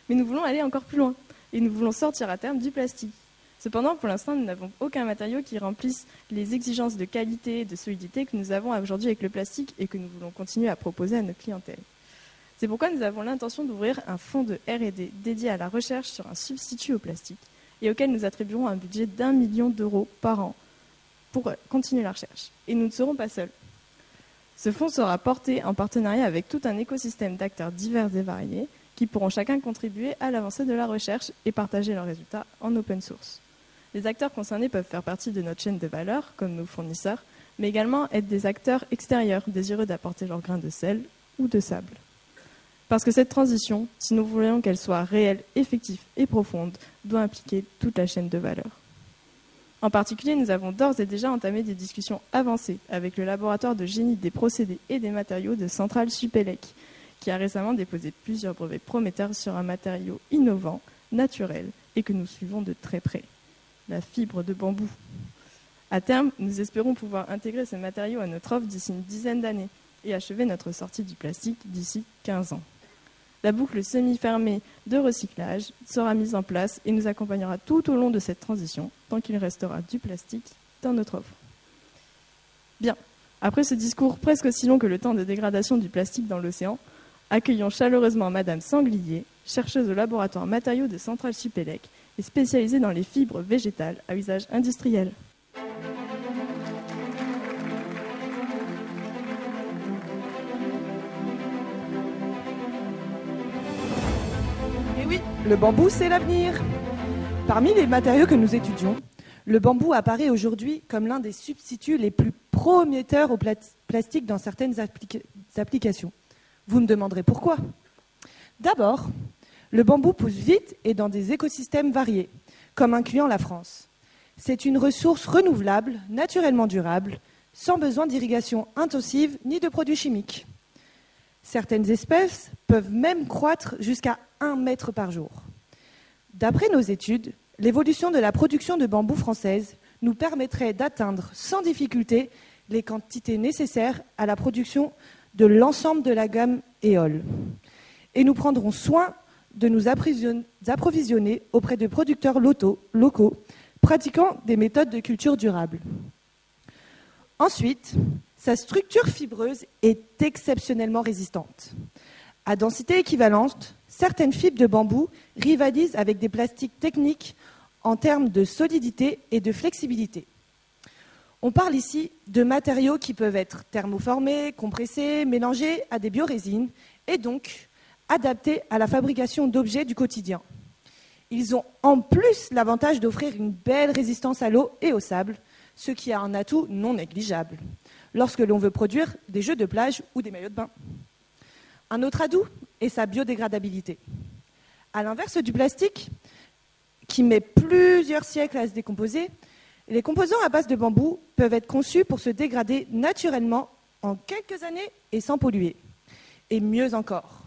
Mais nous voulons aller encore plus loin et nous voulons sortir à terme du plastique. Cependant, pour l'instant, nous n'avons aucun matériau qui remplisse les exigences de qualité et de solidité que nous avons aujourd'hui avec le plastique et que nous voulons continuer à proposer à notre clientèle. C'est pourquoi nous avons l'intention d'ouvrir un fonds de R&D dédié à la recherche sur un substitut au plastique et auquel nous attribuerons un budget d'1 million d'euros par an pour continuer la recherche. Et nous ne serons pas seuls. Ce fonds sera porté en partenariat avec tout un écosystème d'acteurs divers et variés qui pourront chacun contribuer à l'avancée de la recherche et partager leurs résultats en open source. Les acteurs concernés peuvent faire partie de notre chaîne de valeur, comme nos fournisseurs, mais également être des acteurs extérieurs désireux d'apporter leur grain de sel ou de sable. Parce que cette transition, si nous voulons qu'elle soit réelle, effective et profonde, doit impliquer toute la chaîne de valeur. En particulier, nous avons d'ores et déjà entamé des discussions avancées avec le laboratoire de génie des procédés et des matériaux de Centrale Supélec, qui a récemment déposé plusieurs brevets prometteurs sur un matériau innovant, naturel, et que nous suivons de très près, la fibre de bambou. À terme, nous espérons pouvoir intégrer ce matériau à notre offre d'ici une dizaine d'années et achever notre sortie du plastique d'ici 15 ans. La boucle semi-fermée de recyclage sera mise en place et nous accompagnera tout au long de cette transition, tant qu'il restera du plastique dans notre offre. Bien, après ce discours presque aussi long que le temps de dégradation du plastique dans l'océan, accueillons chaleureusement Madame Sanglier, chercheuse au laboratoire matériaux de Centrale Supélec et spécialisée dans les fibres végétales à usage industriel. Et oui, le bambou, c'est l'avenir. Parmi les matériaux que nous étudions, le bambou apparaît aujourd'hui comme l'un des substituts les plus prometteurs au plastique dans certaines applications. Vous me demanderez pourquoi. D'abord, le bambou pousse vite et dans des écosystèmes variés, comme incluant la France. C'est une ressource renouvelable, naturellement durable, sans besoin d'irrigation intensive ni de produits chimiques. Certaines espèces peuvent même croître jusqu'à 1 mètre par jour. D'après nos études, l'évolution de la production de bambou française nous permettrait d'atteindre sans difficulté les quantités nécessaires à la production de l'ensemble de la gamme EOL. Et nous prendrons soin de nous approvisionner auprès de producteurs locaux pratiquant des méthodes de culture durable. Ensuite, sa structure fibreuse est exceptionnellement résistante. À densité équivalente, certaines fibres de bambou rivalisent avec des plastiques techniques en termes de solidité et de flexibilité. On parle ici de matériaux qui peuvent être thermoformés, compressés, mélangés à des biorésines et donc adaptés à la fabrication d'objets du quotidien. Ils ont en plus l'avantage d'offrir une belle résistance à l'eau et au sable, ce qui est un atout non négligeable lorsque l'on veut produire des jeux de plage ou des maillots de bain. Un autre atout est sa biodégradabilité. À l'inverse du plastique, qui met plusieurs siècles à se décomposer, les composants à base de bambou peuvent être conçus pour se dégrader naturellement en quelques années et sans polluer. Et mieux encore,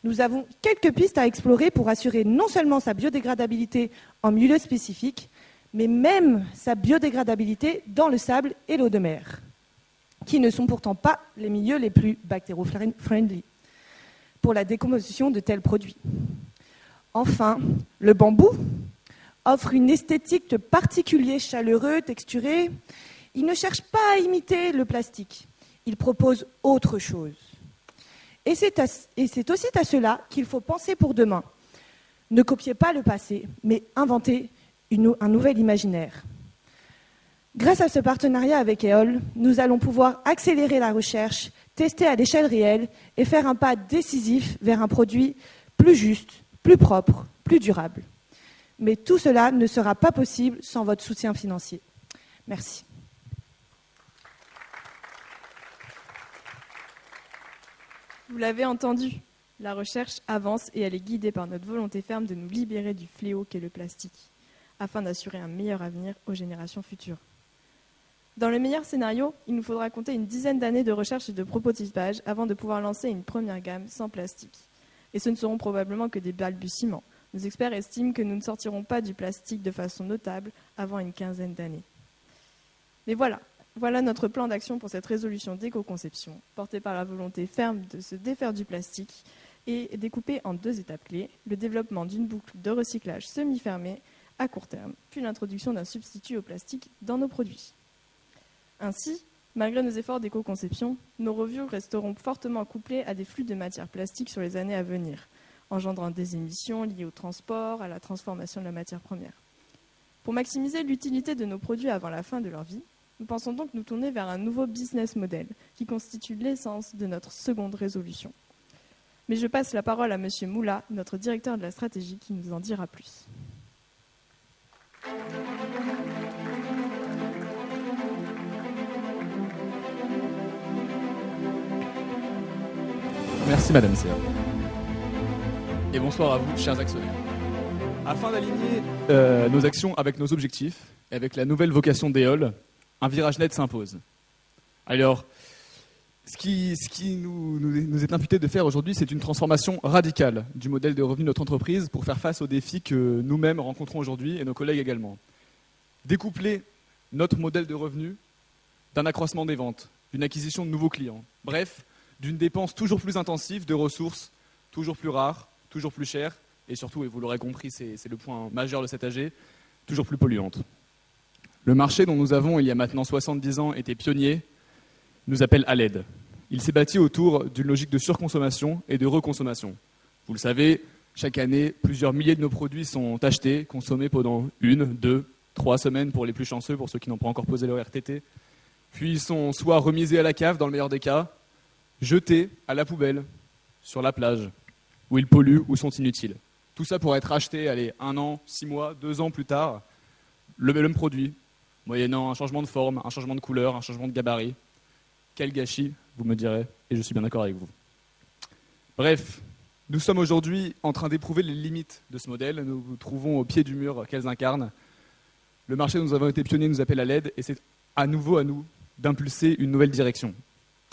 nous avons quelques pistes à explorer pour assurer non seulement sa biodégradabilité en milieu spécifique, mais même sa biodégradabilité dans le sable et l'eau de mer, qui ne sont pourtant pas les milieux les plus bactéro-friendly pour la décomposition de tels produits. Enfin, le bambou offre une esthétique particulière, chaleureux, texturé. Il ne cherche pas à imiter le plastique. Il propose autre chose. Et c'est aussi à cela qu'il faut penser pour demain. Ne copiez pas le passé, mais inventez un nouvel imaginaire. Grâce à ce partenariat avec EOL, nous allons pouvoir accélérer la recherche, tester à l'échelle réelle et faire un pas décisif vers un produit plus juste, plus propre, plus durable. Mais tout cela ne sera pas possible sans votre soutien financier. Merci. Vous l'avez entendu, la recherche avance et elle est guidée par notre volonté ferme de nous libérer du fléau qu'est le plastique, afin d'assurer un meilleur avenir aux générations futures. Dans le meilleur scénario, il nous faudra compter une dizaine d'années de recherche et de prototypage avant de pouvoir lancer une première gamme sans plastique. Et ce ne seront probablement que des balbutiements. Nos experts estiment que nous ne sortirons pas du plastique de façon notable avant une quinzaine d'années. Mais voilà notre plan d'action pour cette résolution d'éco-conception, portée par la volonté ferme de se défaire du plastique et découpée en 2 étapes clés, le développement d'une boucle de recyclage semi-fermée à court terme, puis l'introduction d'un substitut au plastique dans nos produits. Ainsi, malgré nos efforts d'éco-conception, nos revues resteront fortement couplées à des flux de matières plastiques sur les années à venir, engendrant des émissions liées au transport, à la transformation de la matière première. Pour maximiser l'utilité de nos produits avant la fin de leur vie, nous pensons donc nous tourner vers un nouveau business model qui constitue l'essence de notre seconde résolution. Mais je passe la parole à M. Moula, notre directeur de la stratégie, qui nous en dira plus. Merci Madame Serre. Et bonsoir à vous, chers actionnaires. Afin d'aligner nos actions avec nos objectifs et avec la nouvelle vocation d'EOL, un virage net s'impose. Alors, ce qui nous est imputé de faire aujourd'hui, c'est une transformation radicale du modèle de revenu de notre entreprise pour faire face aux défis que nous-mêmes rencontrons aujourd'hui et nos collègues également. Découpler notre modèle de revenu d'un accroissement des ventes, d'une acquisition de nouveaux clients, bref, d'une dépense toujours plus intensive de ressources, toujours plus rares, toujours plus chères, et surtout, et vous l'aurez compris, c'est le point majeur de cet AG, toujours plus polluantes. Le marché dont nous avons, il y a maintenant 70 ans, été pionnier, nous appelle à l'aide. Il s'est bâti autour d'une logique de surconsommation et de reconsommation. Vous le savez, chaque année, plusieurs milliers de nos produits sont achetés, consommés pendant 1, 2, 3 semaines pour les plus chanceux, pour ceux qui n'ont pas encore posé leur RTT. Puis ils sont soit remisés à la cave, dans le meilleur des cas, jetés à la poubelle, sur la plage, où ils polluent ou sont inutiles. Tout ça pour être acheté, 1 an, 6 mois, 2 ans plus tard, le même produit, moyennant un changement de forme, un changement de couleur, un changement de gabarit. Quel gâchis, vous me direz, et je suis bien d'accord avec vous. Bref, nous sommes aujourd'hui en train d'éprouver les limites de ce modèle. Nous nous trouvons au pied du mur qu'elles incarnent. Le marché dont nous avons été pionniers nous appelle à l'aide, et c'est à nouveau à nous d'impulser une nouvelle direction.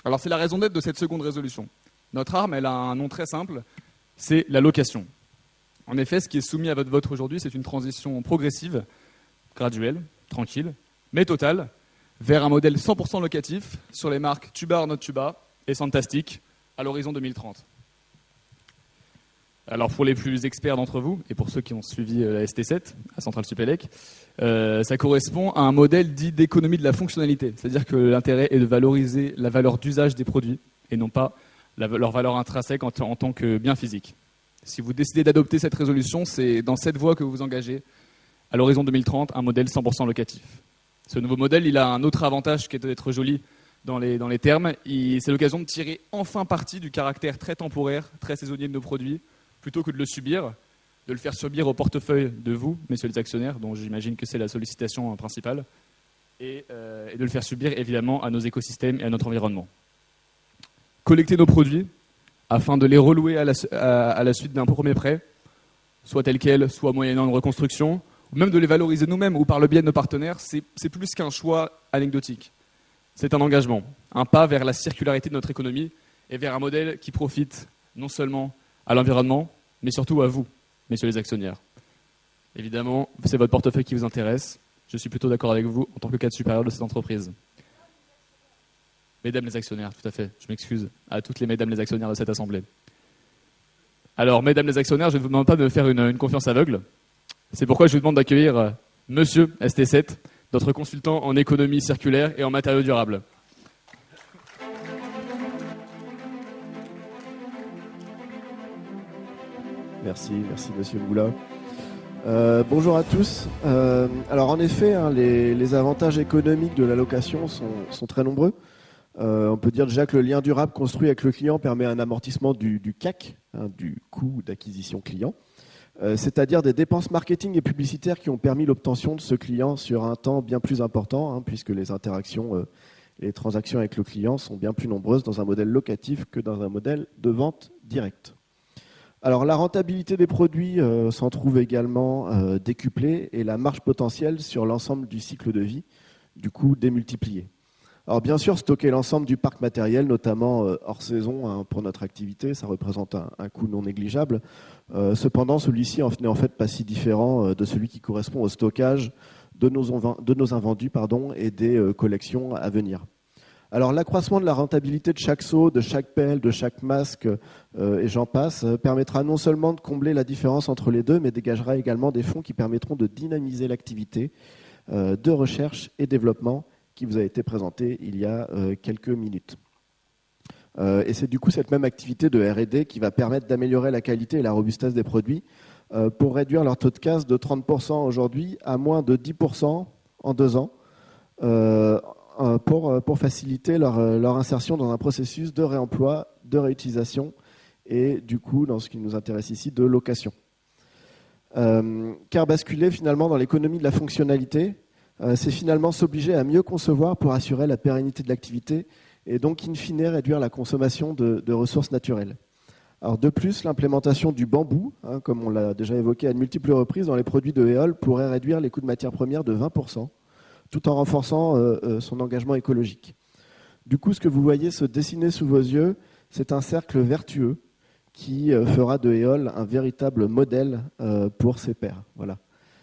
Alors c'est la raison d'être de cette seconde résolution. Notre arme, elle a un nom très simple, c'est la location. En effet, ce qui est soumis à votre vote aujourd'hui, c'est une transition progressive, graduelle, tranquille, mais totale, vers un modèle 100% locatif sur les marques Tuba or Not Tuba et Santastic à l'horizon 2030. Alors pour les plus experts d'entre vous, et pour ceux qui ont suivi la ST7 à Centrale Supélec, ça correspond à un modèle dit d'économie de la fonctionnalité. C'est-à-dire que l'intérêt est de valoriser la valeur d'usage des produits et non pas leur valeur intrinsèque en tant que bien physique. Si vous décidez d'adopter cette résolution, c'est dans cette voie que vous vous engagez à l'horizon 2030, un modèle 100% locatif. Ce nouveau modèle, il a un autre avantage qui est d'être joli dans les termes. C'est l'occasion de tirer enfin parti du caractère très temporaire, très saisonnier de nos produits, plutôt que de le subir, de le faire subir au portefeuille de vous, messieurs les actionnaires, dont j'imagine que c'est la sollicitation principale, et de le faire subir évidemment à nos écosystèmes et à notre environnement. Collecter nos produits afin de les relouer à la suite d'un premier prêt, soit tel quel, soit moyennant une reconstruction, ou même de les valoriser nous-mêmes ou par le biais de nos partenaires, c'est plus qu'un choix anecdotique. C'est un engagement, un pas vers la circularité de notre économie et vers un modèle qui profite non seulement à l'environnement, mais surtout à vous, messieurs les actionnaires. Évidemment, c'est votre portefeuille qui vous intéresse. Je suis plutôt d'accord avec vous en tant que cadre supérieur de cette entreprise. Mesdames les actionnaires, tout à fait, je m'excuse à toutes les mesdames les actionnaires de cette assemblée. Alors, mesdames les actionnaires, je ne vous demande pas de me faire une confiance aveugle. C'est pourquoi je vous demande d'accueillir Monsieur ST7, notre consultant en économie circulaire et en matériaux durables. Merci Monsieur Moula. Bonjour à tous. Alors en effet, les avantages économiques de la location sont très nombreux. On peut dire déjà que le lien durable construit avec le client permet un amortissement du CAC, du coût d'acquisition client, c'est-à-dire des dépenses marketing et publicitaires qui ont permis l'obtention de ce client sur un temps bien plus important, puisque les interactions, les transactions avec le client sont bien plus nombreuses dans un modèle locatif que dans un modèle de vente directe. Alors la rentabilité des produits s'en trouve également décuplée et la marge potentielle sur l'ensemble du cycle de vie du coup démultiplié. Alors bien sûr, stocker l'ensemble du parc matériel, notamment hors saison pour notre activité, ça représente un coût non négligeable. Cependant, celui-ci n'est en fait pas si différent de celui qui correspond au stockage de nos invendus et des collections à venir. Alors l'accroissement de la rentabilité de chaque seau, de chaque pelle, de chaque masque, et j'en passe, permettra non seulement de combler la différence entre les deux, mais dégagera également des fonds qui permettront de dynamiser l'activité de recherche et développement qui vous a été présentée il y a quelques minutes. Et c'est du coup cette même activité de R&D qui va permettre d'améliorer la qualité et la robustesse des produits pour réduire leur taux de casse de 30% aujourd'hui à moins de 10% en 2 ans pour faciliter leur insertion dans un processus de réemploi, de réutilisation et du coup, dans ce qui nous intéresse ici, de location. Car basculer finalement dans l'économie de la fonctionnalité, c'est finalement s'obliger à mieux concevoir pour assurer la pérennité de l'activité et donc, in fine, réduire la consommation de ressources naturelles. Alors, de plus, l'implémentation du bambou, comme on l'a déjà évoqué à de multiples reprises dans les produits de Éole, pourrait réduire les coûts de matières premières de 20%, tout en renforçant son engagement écologique. Du coup, ce que vous voyez se dessiner sous vos yeux, c'est un cercle vertueux qui fera de Éole un véritable modèle pour ses pairs. Voilà.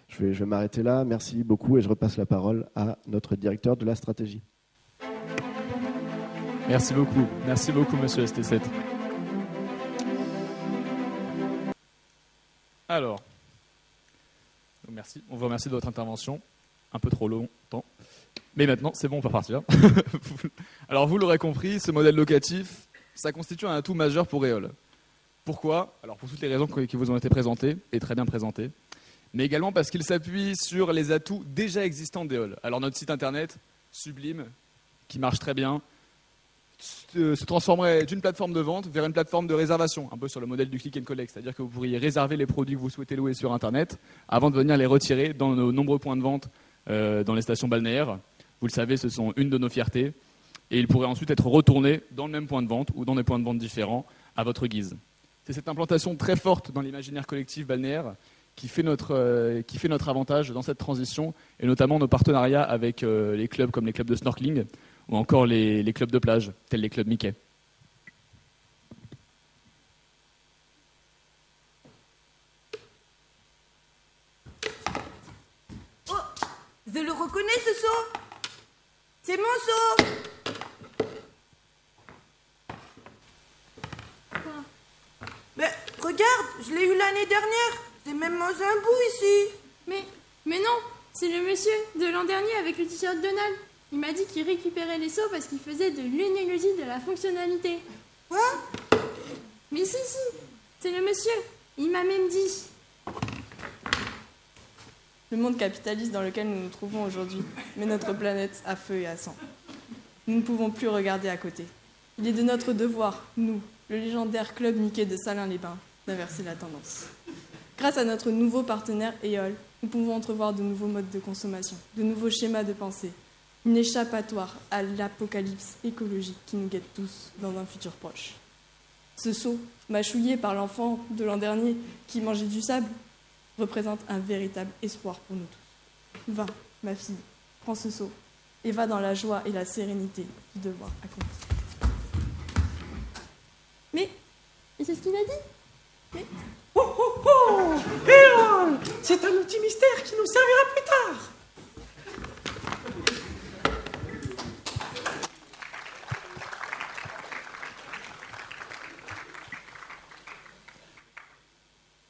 Je vais m'arrêter là. Merci beaucoup et je repasse la parole à notre directeur de la stratégie. Merci beaucoup, monsieur ST7. Alors, merci. On vous remercie de votre intervention. Un peu trop longtemps. Mais maintenant, c'est bon, on peut repartir. Alors, vous l'aurez compris, ce modèle locatif, ça constitue un atout majeur pour Éole. Pourquoi ? Alors, pour toutes les raisons qui vous ont été présentées, et très bien présentées, mais également parce qu'il s'appuie sur les atouts déjà existants d'Éole. Alors, notre site internet, sublime, qui marche très bien, se transformerait d'une plateforme de vente vers une plateforme de réservation, un peu sur le modèle du click and collect, c'est-à-dire que vous pourriez réserver les produits que vous souhaitez louer sur Internet avant de venir les retirer dans nos nombreux points de vente dans les stations balnéaires. Vous le savez, ce sont une de nos fiertés et ils pourraient ensuite être retournés dans le même point de vente ou dans des points de vente différents à votre guise. C'est cette implantation très forte dans l'imaginaire collectif balnéaire qui fait notre avantage dans cette transition et notamment nos partenariats avec les clubs comme les clubs de snorkeling ou encore les clubs de plage, tels les clubs Mickey. Oh, je le reconnais ce seau. C'est mon seau. Quoi ? Mais regarde, je l'ai eu l'année dernière. C'est même dans un bout ici. Mais non, c'est le monsieur de l'an dernier avec le t-shirt Donald. Il m'a dit qu'il récupérait les seaux parce qu'il faisait de l'énologie de la fonctionnalité. Quoi ? Mais si, c'est le monsieur. Il m'a même dit. Le monde capitaliste dans lequel nous nous trouvons aujourd'hui met notre planète à feu et à sang. Nous ne pouvons plus regarder à côté. Il est de notre devoir, nous, le légendaire club Mickey de Salins-les-Bains, d'inverser la tendance. Grâce à notre nouveau partenaire Éole, nous pouvons entrevoir de nouveaux modes de consommation, de nouveaux schémas de pensée, une échappatoire à l'apocalypse écologique qui nous guette tous dans un futur proche. Ce seau, mâchouillé par l'enfant de l'an dernier qui mangeait du sable, représente un véritable espoir pour nous tous. Va, ma fille, prends ce seau et va dans la joie et la sérénité du devoir accompli. Mais c'est ce qu'il a dit. Mais... Oh oh oh, Éole, c'est un outil mystère qui nous servira plus tard.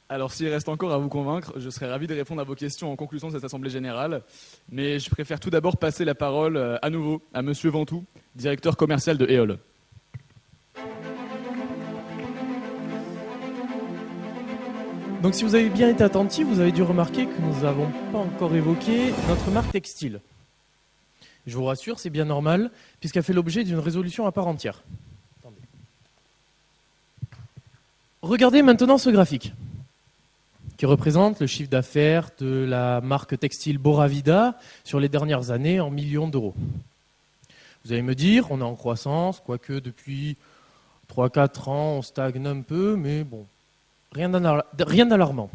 Alors s'il reste encore à vous convaincre, je serais ravi de répondre à vos questions en conclusion de cette assemblée générale, mais je préfère tout d'abord passer la parole à nouveau à Monsieur Ventoux, directeur commercial de Éole. Donc si vous avez bien été attentif, vous avez dû remarquer que nous n'avons pas encore évoqué notre marque textile. Je vous rassure, c'est bien normal, puisqu'elle fait l'objet d'une résolution à part entière. Attendez. Regardez maintenant ce graphique, qui représente le chiffre d'affaires de la marque textile Boravida sur les dernières années en millions d'euros. Vous allez me dire, on est en croissance, quoique depuis 3-4 ans, on stagne un peu, mais bon, rien d'alarmant.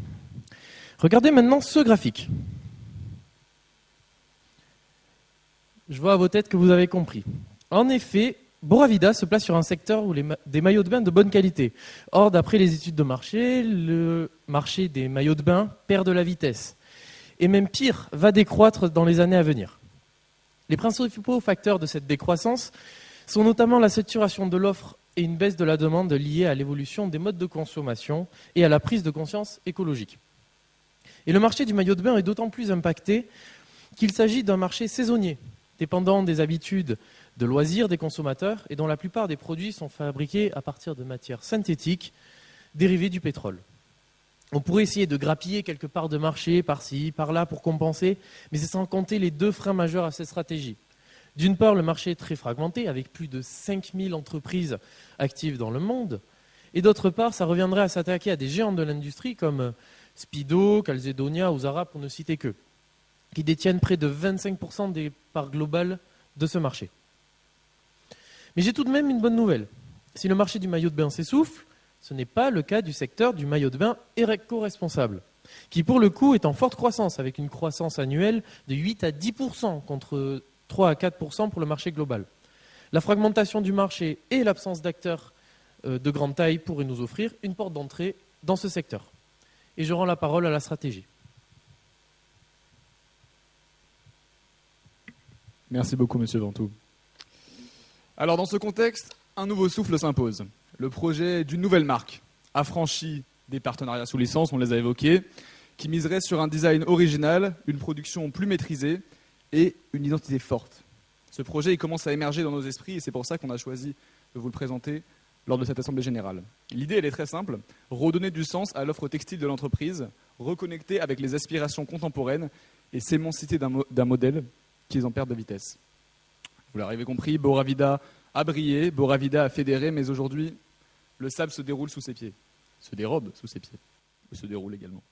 Regardez maintenant ce graphique. Je vois à vos têtes que vous avez compris. En effet, Boravida se place sur un secteur où des maillots de bain de bonne qualité. Or, d'après les études de marché, le marché des maillots de bain perd de la vitesse. Et même pire, va décroître dans les années à venir. Les principaux facteurs de cette décroissance sont notamment la saturation de l'offre et une baisse de la demande liée à l'évolution des modes de consommation et à la prise de conscience écologique. Et le marché du maillot de bain est d'autant plus impacté qu'il s'agit d'un marché saisonnier, dépendant des habitudes de loisirs des consommateurs et dont la plupart des produits sont fabriqués à partir de matières synthétiques dérivées du pétrole. On pourrait essayer de grappiller quelque part de marché par-ci, par-là pour compenser, mais c'est sans compter les deux freins majeurs à cette stratégie. D'une part, le marché est très fragmenté, avec plus de 5000 entreprises actives dans le monde. Et d'autre part, ça reviendrait à s'attaquer à des géants de l'industrie comme Speedo, Calzedonia ou Zara, pour ne citer qu'eux, qui détiennent près de 25% des parts globales de ce marché. Mais j'ai tout de même une bonne nouvelle. Si le marché du maillot de bain s'essouffle, ce n'est pas le cas du secteur du maillot de bain éco-responsable, qui pour le coup est en forte croissance, avec une croissance annuelle de 8 à 10% contre 3 à 4% pour le marché global. La fragmentation du marché et l'absence d'acteurs de grande taille pourraient nous offrir une porte d'entrée dans ce secteur. Et je rends la parole à la stratégie. Merci beaucoup, Monsieur Ventoux. Alors, dans ce contexte, un nouveau souffle s'impose. Le projet d'une nouvelle marque, affranchie des partenariats sous licence, on les a évoqués, qui miserait sur un design original, une production plus maîtrisée et une identité forte. Ce projet il commence à émerger dans nos esprits et c'est pour ça qu'on a choisi de vous le présenter lors de cette Assemblée Générale. L'idée, elle est très simple, redonner du sens à l'offre textile de l'entreprise, reconnecter avec les aspirations contemporaines et s'émanciper d'un modèle qui est en perte de vitesse. Vous l'avez compris, Boravida a brillé, Boravida a fédéré, mais aujourd'hui, le sable se déroule sous ses pieds, se dérobe sous ses pieds, ou se déroule également.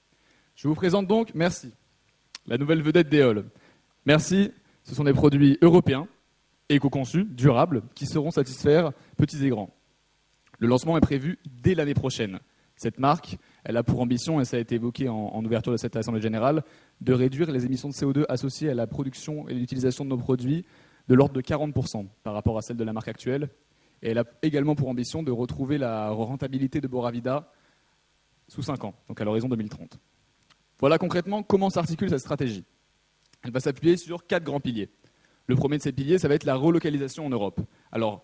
Je vous présente donc Merci, la nouvelle vedette d'Éole. Merci, ce sont des produits européens, éco-conçus, durables, qui sauront satisfaire petits et grands. Le lancement est prévu dès l'année prochaine. Cette marque, elle a pour ambition, et ça a été évoqué en ouverture de cette Assemblée Générale, de réduire les émissions de CO2 associées à la production et l'utilisation de nos produits de l'ordre de 40% par rapport à celle de la marque actuelle. Et elle a également pour ambition de retrouver la rentabilité de Boravida sous 5 ans, donc à l'horizon 2030. Voilà concrètement comment s'articule cette stratégie. Elle va s'appuyer sur 4 grands piliers. Le premier de ces piliers, ça va être la relocalisation en Europe. Alors,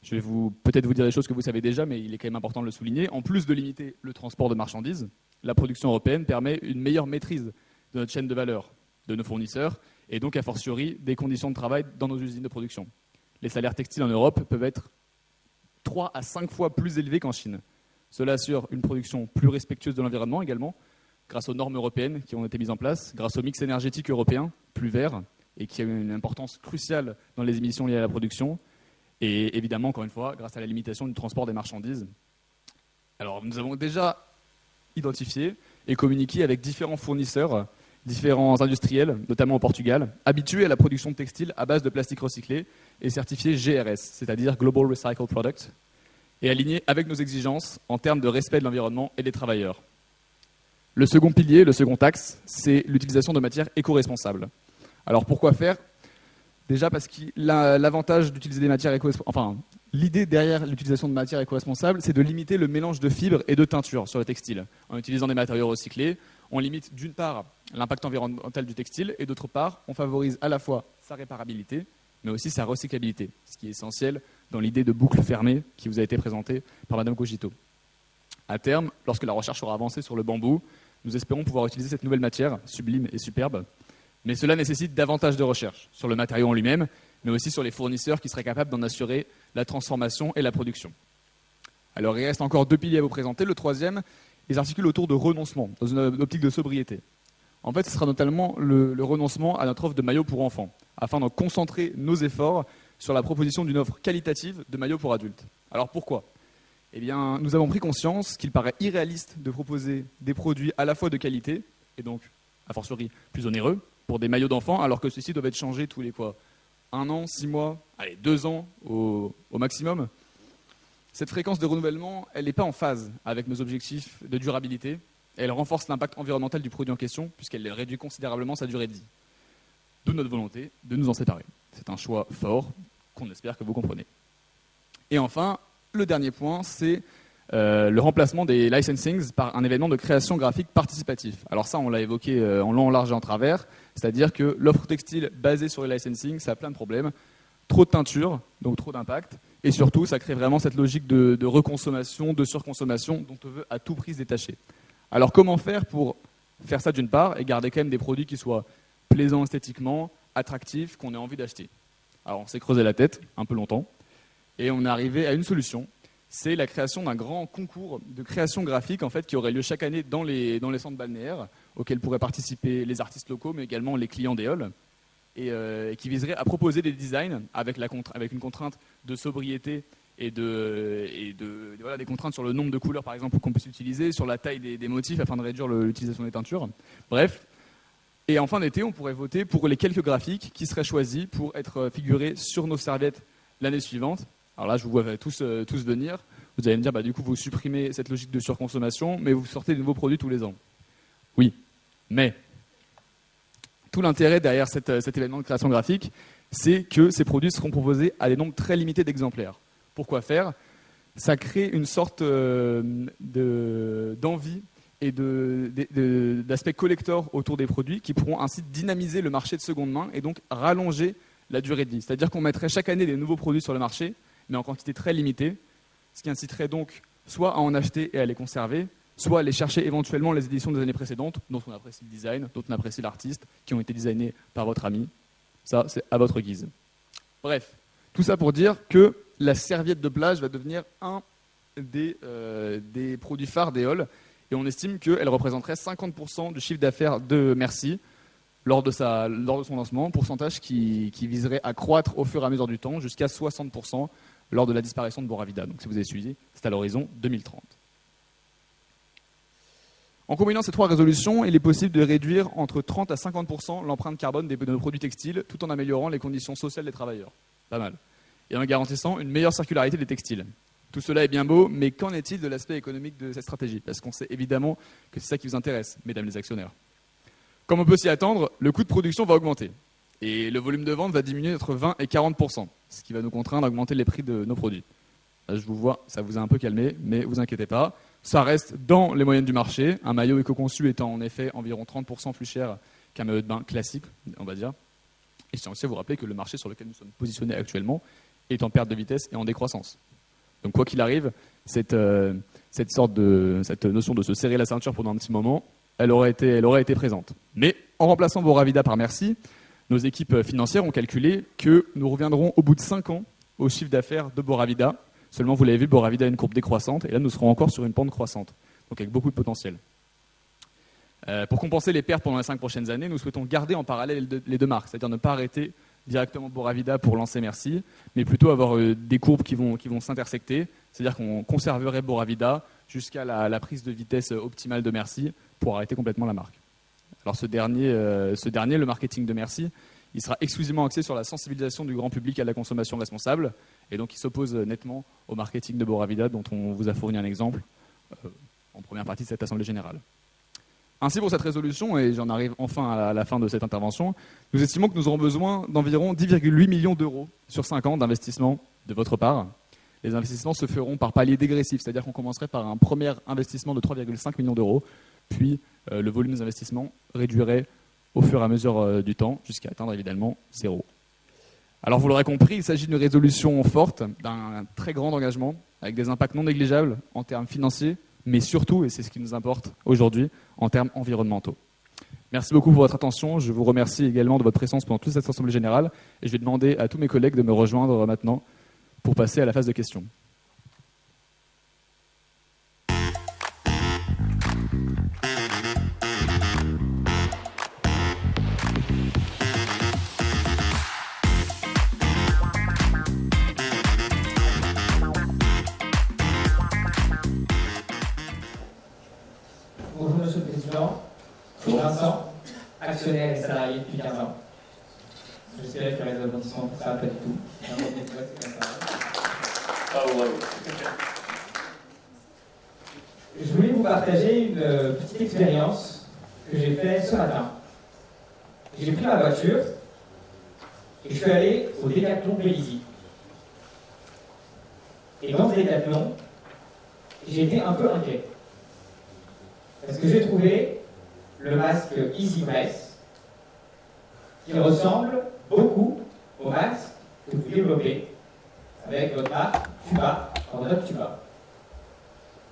je vais peut-être vous dire des choses que vous savez déjà, mais il est quand même important de le souligner. En plus de limiter le transport de marchandises, la production européenne permet une meilleure maîtrise de notre chaîne de valeur, de nos fournisseurs, et donc a fortiori des conditions de travail dans nos usines de production. Les salaires textiles en Europe peuvent être 3 à 5 fois plus élevés qu'en Chine. Cela assure une production plus respectueuse de l'environnement également, grâce aux normes européennes qui ont été mises en place, grâce au mix énergétique européen, plus vert, et qui a une importance cruciale dans les émissions liées à la production, et évidemment, encore une fois, grâce à la limitation du transport des marchandises. Alors, nous avons déjà identifié et communiqué avec différents fournisseurs, différents industriels, notamment au Portugal, habitués à la production de textiles à base de plastique recyclé et certifiés GRS, c'est-à-dire Global Recycled Product, et alignés avec nos exigences en termes de respect de l'environnement et des travailleurs. Le second pilier, le second axe, c'est l'utilisation de matières éco-responsables. Alors pourquoi faire ? Déjà parce que l'avantage d'utiliser des matières éco-responsables, l'idée derrière l'utilisation de matières éco-responsables, c'est de limiter le mélange de fibres et de teintures sur le textile. En utilisant des matériaux recyclés, on limite d'une part l'impact environnemental du textile et d'autre part, on favorise à la fois sa réparabilité, mais aussi sa recyclabilité, ce qui est essentiel dans l'idée de boucle fermée qui vous a été présentée par Madame Cogito. À terme, lorsque la recherche aura avancé sur le bambou, nous espérons pouvoir utiliser cette nouvelle matière, sublime et superbe, mais cela nécessite davantage de recherche sur le matériau en lui-même, mais aussi sur les fournisseurs qui seraient capables d'en assurer la transformation et la production. Alors il reste encore 2 piliers à vous présenter. Le troisième, ils s'articulent autour de renoncement, dans une optique de sobriété. En fait, ce sera notamment le renoncement à notre offre de maillots pour enfants, afin d'en concentrer nos efforts sur la proposition d'une offre qualitative de maillots pour adultes. Alors pourquoi ? Eh bien, nous avons pris conscience qu'il paraît irréaliste de proposer des produits à la fois de qualité, et donc, a fortiori, plus onéreux, pour des maillots d'enfants, alors que ceux-ci doivent être changés tous les 1 an, 6 mois, 2 ans au maximum. Cette fréquence de renouvellement, elle n'est pas en phase avec nos objectifs de durabilité. Elle renforce l'impact environnemental du produit en question, puisqu'elle réduit considérablement sa durée de vie. D'où notre volonté de nous en séparer. C'est un choix fort qu'on espère que vous comprenez. Et enfin, le dernier point, c'est le remplacement des licensings par un événement de création graphique participatif. Alors ça, on l'a évoqué en long, en large et en travers, c'est-à-dire que l'offre textile basée sur les licensing, ça a plein de problèmes. Trop de teinture, donc trop d'impact, et surtout, ça crée vraiment cette logique de reconsommation, de surconsommation, dont on veut à tout prix se détacher. Alors comment faire pour faire ça d'une part, et garder quand même des produits qui soient plaisants esthétiquement, attractifs, qu'on ait envie d'acheter? Alors on s'est creusé la tête, un peu longtemps, et on est arrivé à une solution. C'est la création d'un grand concours de création graphique en fait, qui aurait lieu chaque année dans les centres balnéaires, auxquels pourraient participer les artistes locaux, mais également les clients d'Éole, et qui viserait à proposer des designs avec une contrainte de sobriété et voilà, des contraintes sur le nombre de couleurs, par exemple, qu'on puisse utiliser, sur la taille des motifs afin de réduire l'utilisation des teintures. Bref. Et en fin d'été, on pourrait voter pour les quelques graphiques qui seraient choisis pour être figurés sur nos serviettes l'année suivante. Alors là, je vous vois tous venir. Vous allez me dire, du coup, vous supprimez cette logique de surconsommation, mais vous sortez de nouveaux produits tous les ans. Oui, mais tout l'intérêt derrière cet événement de création graphique, c'est que ces produits seront proposés à des nombres très limités d'exemplaires. Pourquoi faire? Ça crée une sorte d'envie et d'aspect collector autour des produits qui pourront ainsi dynamiser le marché de seconde main et donc rallonger la durée de vie. C'est-à-dire qu'on mettrait chaque année des nouveaux produits sur le marché, mais en quantité très limitée, ce qui inciterait donc soit à en acheter et à les conserver, soit à aller chercher éventuellement les éditions des années précédentes, dont on apprécie le design, dont on apprécie l'artiste, qui ont été designés par votre ami. Ça, c'est à votre guise. Bref, tout ça pour dire que la serviette de plage va devenir un des produits phares d'Éole, et on estime qu'elle représenterait 50% du chiffre d'affaires de Merci lors de son lancement, pourcentage qui viserait à croître au fur et à mesure du temps jusqu'à 60% lors de la disparition de Boravida. Donc si vous avez suivi, c'est à l'horizon 2030. En combinant ces trois résolutions, il est possible de réduire entre 30 à 50% l'empreinte carbone de nos produits textiles tout en améliorant les conditions sociales des travailleurs. Pas mal. Et en garantissant une meilleure circularité des textiles. Tout cela est bien beau, mais qu'en est-il de l'aspect économique de cette stratégie? Parce qu'on sait évidemment que c'est ça qui vous intéresse, mesdames les actionnaires. Comme on peut s'y attendre, le coût de production va augmenter. Et le volume de vente va diminuer entre 20 et 40%, ce qui va nous contraindre à augmenter les prix de nos produits. Là, je vous vois, ça vous a un peu calmé, mais vous inquiétez pas. Ça reste dans les moyennes du marché, un maillot éco-conçu étant en effet environ 30% plus cher qu'un maillot de bain classique, on va dire. Et je tiens aussi à vous rappeler que le marché sur lequel nous sommes positionnés actuellement est en perte de vitesse et en décroissance. Donc quoi qu'il arrive, cette notion de se serrer la ceinture pendant un petit moment, elle aurait été présente. Mais en remplaçant Boravida par Merci, nos équipes financières ont calculé que nous reviendrons au bout de 5 ans au chiffre d'affaires de Boravida. Seulement, vous l'avez vu, Boravida a une courbe décroissante, et là, nous serons encore sur une pente croissante, donc avec beaucoup de potentiel. Pour compenser les pertes pendant les 5 prochaines années, nous souhaitons garder en parallèle les deux marques, c'est-à-dire ne pas arrêter directement Boravida pour lancer Merci, mais plutôt avoir des courbes qui vont s'intersecter, c'est-à-dire qu'on conserverait Boravida jusqu'à la prise de vitesse optimale de Merci pour arrêter complètement la marque. Alors ce dernier, le marketing de Merci, il sera exclusivement axé sur la sensibilisation du grand public à la consommation responsable, et donc il s'oppose nettement au marketing de Boravida dont on vous a fourni un exemple en première partie de cette Assemblée Générale. Ainsi, pour cette résolution, et j'en arrive enfin à la fin de cette intervention, nous estimons que nous aurons besoin d'environ 10,8 millions d'euros sur 5 ans d'investissement de votre part. Les investissements se feront par palier dégressif, c'est-à-dire qu'on commencerait par un premier investissement de 3,5 millions d'euros, puis le volume des investissements réduirait au fur et à mesure du temps, jusqu'à atteindre évidemment 0. Alors vous l'aurez compris, il s'agit d'une résolution forte, d'un très grand engagement, avec des impacts non négligeables en termes financiers, mais surtout, et c'est ce qui nous importe aujourd'hui, en termes environnementaux. Merci beaucoup pour votre attention. Je vous remercie également de votre présence pendant toute cette Assemblée Générale, et je vais demander à tous mes collègues de me rejoindre maintenant pour passer à la phase de questions. Bonjour Monsieur le Président, je suis Vincent, actionnaire et salarié depuis 15 ans. J'espère que les rebondissements pour ça, pas du tout. Je voulais vous partager une petite expérience que j'ai faite ce matin. J'ai pris ma voiture Et je suis allé au Décathlon Vélizy. Et dans ce Décathlon, j'ai été un peu inquiet. Parce que j'ai trouvé le masque Easy Press qui ressemble beaucoup au masque que vous développez avec votre marque Tuba, votre Tuba.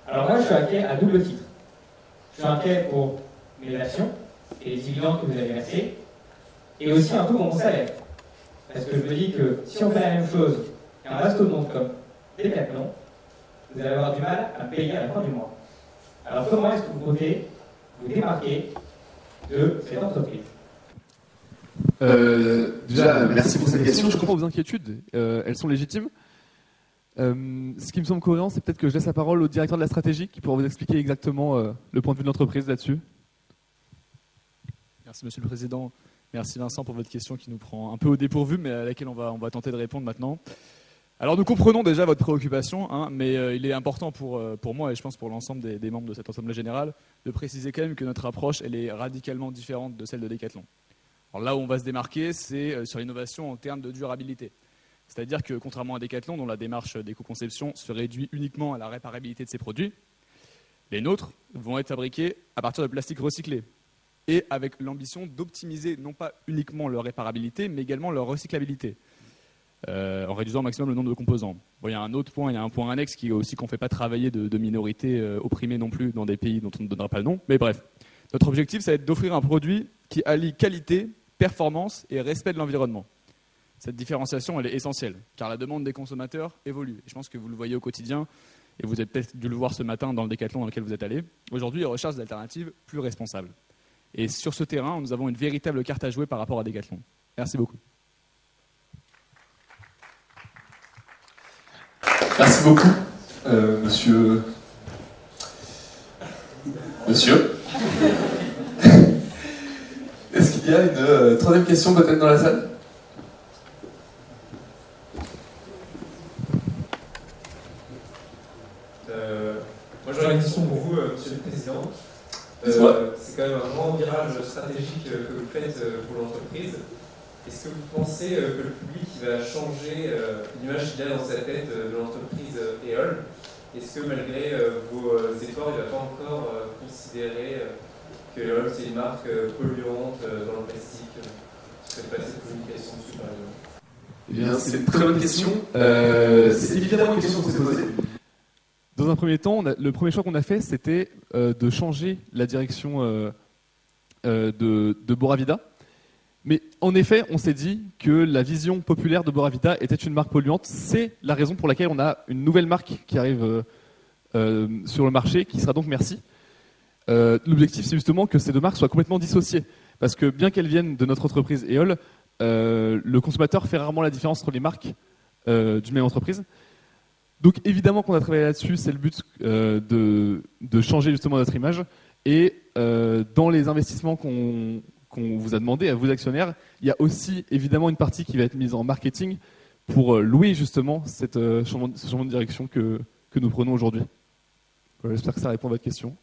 Alors moi, je suis inquiet à double titre. Je suis inquiet pour mes actions et les dividendes que vous avez versés, et aussi un peu pour mon salaire. Parce que je me dis que si on fait la même chose qu'un mastodonte comme Décathlon, vous allez avoir du mal à me payer à la fin du mois. Alors comment est-ce que vous comptez vous démarquer de cette entreprise? Déjà, merci pour cette question. Je comprends vos inquiétudes, elles sont légitimes. Ce qui me semble cohérent, c'est peut-être que je laisse la parole au directeur de la stratégie qui pourra vous expliquer exactement le point de vue de l'entreprise là-dessus. Merci Monsieur le Président. Merci Vincent pour votre question qui nous prend un peu au dépourvu, mais à laquelle on va tenter de répondre maintenant. Alors nous comprenons déjà votre préoccupation, hein, mais il est important pour moi et je pense pour l'ensemble des membres de cette Assemblée Générale de préciser quand même que notre approche elle est radicalement différente de celle de Décathlon. Alors là où on va se démarquer, c'est sur l'innovation en termes de durabilité. C'est-à-dire que contrairement à Décathlon, dont la démarche d'éco-conception se réduit uniquement à la réparabilité de ses produits, les nôtres vont être fabriqués à partir de plastique recyclé et avec l'ambition d'optimiser non pas uniquement leur réparabilité, mais également leur recyclabilité, en réduisant au maximum le nombre de composants. Bon, il y a un autre point, il y a un point annexe qui est aussi qu'on ne fait pas travailler de minorités opprimées non plus dans des pays dont on ne donnera pas le nom. Mais bref, notre objectif, ça va être d'offrir un produit qui allie qualité, performance et respect de l'environnement. Cette différenciation, elle est essentielle, car la demande des consommateurs évolue. Et je pense que vous le voyez au quotidien, et vous avez peut-être dû le voir ce matin dans le Décathlon dans lequel vous êtes allé. Aujourd'hui, ils recherchent des alternatives plus responsables. Et sur ce terrain, nous avons une véritable carte à jouer par rapport à Décathlon. Merci beaucoup. Merci beaucoup, monsieur. Est-ce qu'il y a une troisième question peut-être dans la salle? Moi j'aurais une question pour vous, Monsieur le Président. C'est quand même un grand virage stratégique que vous faites pour l'entreprise. Est-ce que vous pensez que le public va changer l'image qu'il a dans sa tête de l'entreprise EOL? Est-ce que malgré vos efforts, il ne va pas encore considérer que EOL c'est une marque polluante dans le plastique? Est-ce que vous faites pas cette communication dessus par exemple? Eh bien, c'est une très bonne question. C'est évidemment une question qu'on s'est posée. Dans un premier temps, le premier choix qu'on a fait, c'était de changer la direction de Boravida. Mais en effet, on s'est dit que la vision populaire de Boravida était une marque polluante. C'est la raison pour laquelle on a une nouvelle marque qui arrive sur le marché, qui sera donc Merci. L'objectif, c'est justement que ces deux marques soient complètement dissociées. Parce que bien qu'elles viennent de notre entreprise EOL, le consommateur fait rarement la différence entre les marques d'une même entreprise. Donc évidemment qu'on a travaillé là-dessus, c'est le but de changer justement notre image. Et dans les investissements qu'on vous a demandé à vous actionnaires, il y a aussi évidemment une partie qui va être mise en marketing pour louer justement ce changement de direction que nous prenons aujourd'hui. Voilà, j'espère que ça répond à votre question.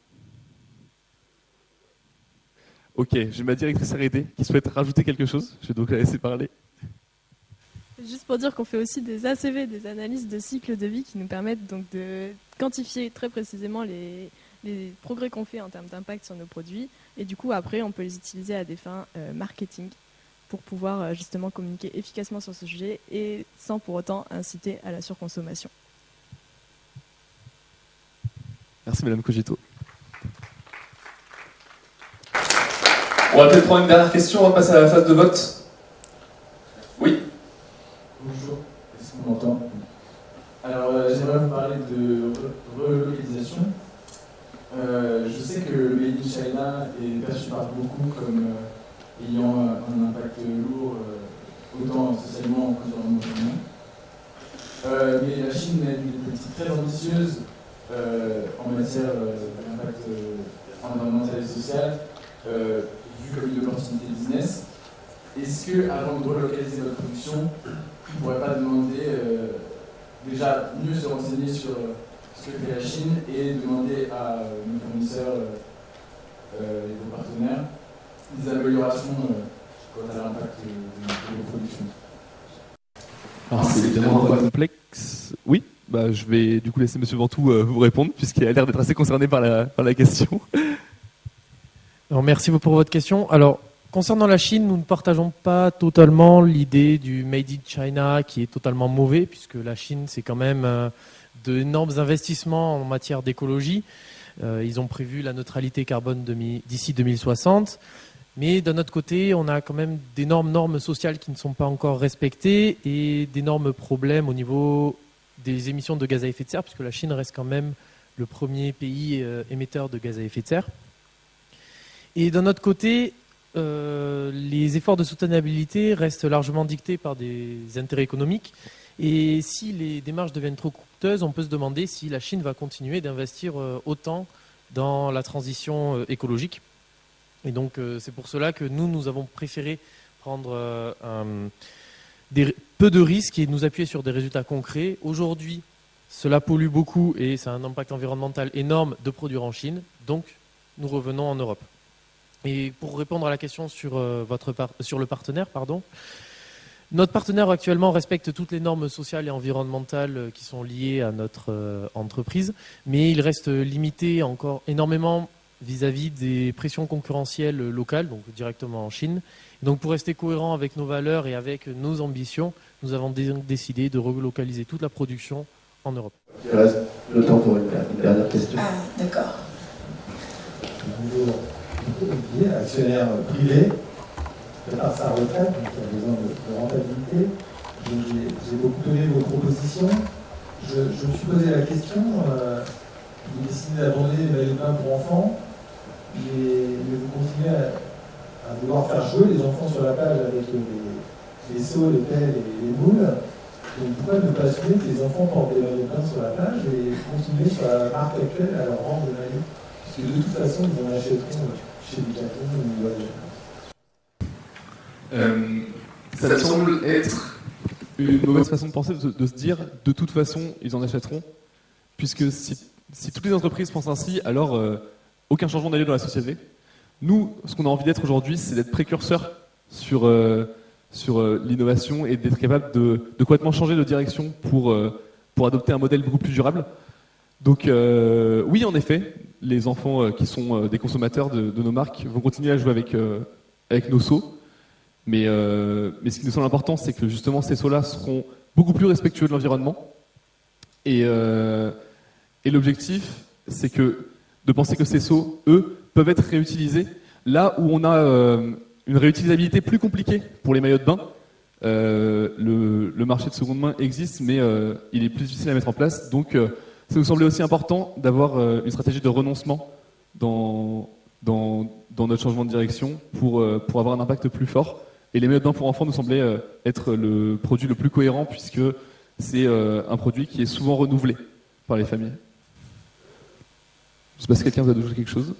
Ok, j'ai ma directrice R&D qui souhaite rajouter quelque chose. Je vais donc la laisser parler. Juste pour dire qu'on fait aussi des ACV, des analyses de cycle de vie qui nous permettent donc de quantifier très précisément les progrès qu'on fait en termes d'impact sur nos produits. Et du coup, après, on peut les utiliser à des fins marketing pour pouvoir justement communiquer efficacement sur ce sujet et sans pour autant inciter à la surconsommation. Merci Madame Cogito. On va peut-être prendre une dernière question, on va passer à la phase de vote. Oui. Bonjour, est-ce qu'on m'entend? Alors, j'aimerais vous parler de relocalisation. Je sais que le Made in China est perçu par beaucoup comme ayant un impact lourd, autant socialement qu'environnementalement. Mais la Chine mène des politiques très ambitieuses en matière d'impact environnemental et social, vu comme une opportunité de business. Est-ce que, avant de relocaliser votre production, vous ne pourrez pas demander déjà mieux se renseigner sur ce que fait la Chine et demander à nos fournisseurs et vos partenaires des améliorations quant à l'impact de vos productions? Alors c'est évidemment un complexe. Oui, bah, je vais du coup laisser Monsieur Ventoux vous répondre, puisqu'il a l'air d'être assez concerné par la question. Alors, merci pour votre question. Alors, concernant la Chine, nous ne partageons pas totalement l'idée du Made in China qui est totalement mauvais, puisque la Chine, c'est quand même d'énormes investissements en matière d'écologie. Ils ont prévu la neutralité carbone d'ici 2060. Mais d'un autre côté, on a quand même d'énormes normes sociales qui ne sont pas encore respectées et d'énormes problèmes au niveau des émissions de gaz à effet de serre, puisque la Chine reste quand même le premier pays émetteur de gaz à effet de serre. Et d'un autre côté, les efforts de soutenabilité restent largement dictés par des intérêts économiques. Et si les démarches deviennent trop coûteuses, on peut se demander si la Chine va continuer d'investir autant dans la transition écologique. Et donc c'est pour cela que nous avons préféré prendre peu de risques et nous appuyer sur des résultats concrets. Aujourd'hui, cela pollue beaucoup et ça a un impact environnemental énorme de produire en Chine. Donc nous revenons en Europe. Et pour répondre à la question sur le partenaire, notre partenaire actuellement respecte toutes les normes sociales et environnementales qui sont liées à notre entreprise, mais il reste limité encore énormément vis-à-vis des pressions concurrentielles locales, donc directement en Chine. Et donc pour rester cohérent avec nos valeurs et avec nos ambitions, nous avons décidé de relocaliser toute la production en Europe. Il reste le temps pour une dernière question. Ah, d'accord. Olivier, actionnaire privé, prépare sa retraite, donc il a besoin de rentabilité. J'ai beaucoup donné vos propositions. Je me suis posé la question, vous décidez d'abandonner les bains pour enfants, mais vous continuez à vouloir faire jouer les enfants sur la plage avec les seaux, les pelles et les moules. Donc pourquoi ne pas assumer que les enfants portent des maillots de bain sur la plage et continuer sur la marque actuelle à leur rendre des maillots? Parce que de toute façon, ils en achèteront chez Decathlon ou Ça me semble être une mauvaise façon de penser, de se dire de toute façon ils en achèteront, puisque si toutes les entreprises pensent ainsi, alors aucun changement n'a lieu dans la société. Nous, ce qu'on a envie d'être aujourd'hui, c'est d'être précurseurs sur l'innovation et d'être capable de complètement changer de direction pour adopter un modèle beaucoup plus durable. Donc oui, en effet, les enfants qui sont des consommateurs de nos marques vont continuer à jouer avec nos seaux. Mais ce qui nous semble important, c'est que justement ces seaux-là seront beaucoup plus respectueux de l'environnement. Et l'objectif, c'est de penser que ces seaux, eux, peuvent être réutilisés là où on a une réutilisabilité plus compliquée pour les maillots de bain. Le marché de seconde main existe, mais il est plus difficile à mettre en place. Donc ça nous semblait aussi important d'avoir une stratégie de renoncement dans notre changement de direction pour avoir un impact plus fort. Et les maillots de bain pour enfants nous semblaient être le produit le plus cohérent, puisque c'est un produit qui est souvent renouvelé par les familles. Je ne sais pas si quelqu'un veut ajouter quelque chose.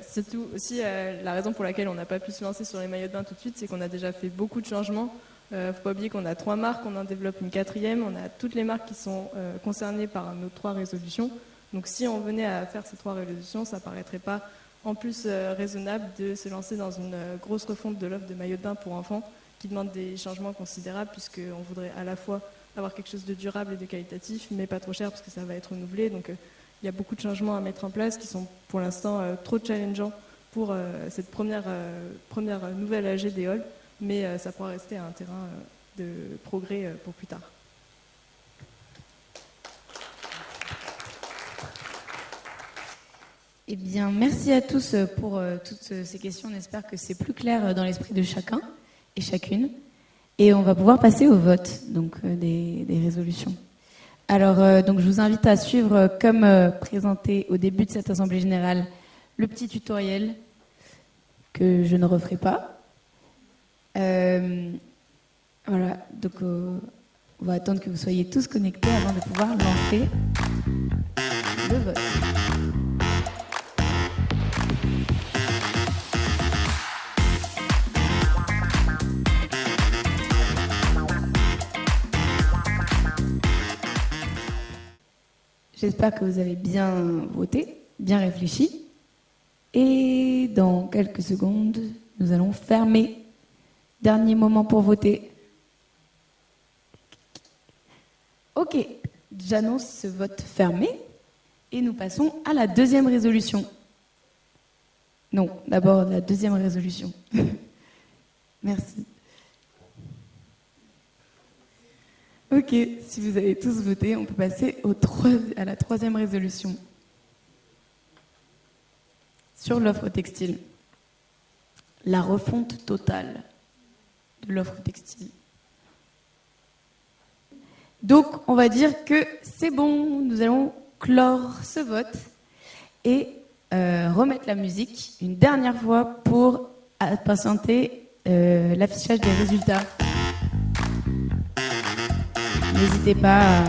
C'est tout aussi la raison pour laquelle on n'a pas pu se lancer sur les maillots de bain tout de suite, c'est qu'on a déjà fait beaucoup de changements. Faut pas oublier qu'on a 3 marques, on en développe une 4e, on a toutes les marques qui sont concernées par nos 3 résolutions. Donc si on venait à faire ces 3 résolutions, ça paraîtrait pas en plus raisonnable de se lancer dans une grosse refonte de l'offre de maillots de bain pour enfants qui demande des changements considérables, puisqu'on voudrait à la fois avoir quelque chose de durable et de qualitatif, mais pas trop cher parce que ça va être renouvelé. Donc il y a beaucoup de changements à mettre en place qui sont pour l'instant trop challengeants pour cette première nouvelle AG d'Éole, mais ça pourra rester un terrain de progrès pour plus tard. Eh bien, merci à tous pour toutes ces questions. On espère que c'est plus clair dans l'esprit de chacun et chacune. Et on va pouvoir passer au vote donc, des résolutions. Alors, donc, je vous invite à suivre, comme présenté au début de cette Assemblée Générale, le petit tutoriel que je ne referai pas. Voilà, donc on va attendre que vous soyez tous connectés avant de pouvoir lancer le vote. J'espère que vous avez bien voté, bien réfléchi. Et dans quelques secondes, nous allons fermer Dernier moment pour voter. Ok, j'annonce ce vote fermé et nous passons à la deuxième résolution. Non, d'abord la deuxième résolution. Merci. Ok, si vous avez tous voté, on peut passer à la troisième résolution sur l'offre textile. La refonte totale de l'offre textile. Donc, on va dire que c'est bon, nous allons clore ce vote et remettre la musique une dernière fois pour patienter l'affichage des résultats. N'hésitez pas à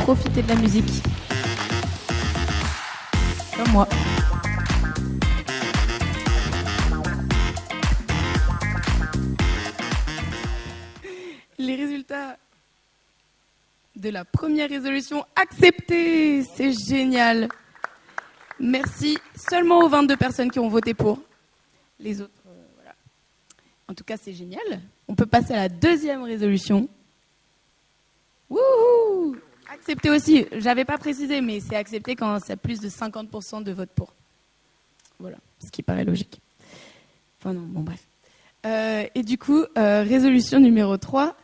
profiter de la musique, comme moi. Les résultats de la première résolution acceptée, c'est génial. Merci seulement aux 22 personnes qui ont voté pour. Les autres, voilà. En tout cas, c'est génial. On peut passer à la deuxième résolution. Wouhou! Accepté aussi. J'avais pas précisé, mais c'est accepté quand c'est plus de 50% de vote pour. Voilà, ce qui paraît logique. Enfin non, bon bref. Et du coup, résolution numéro 3.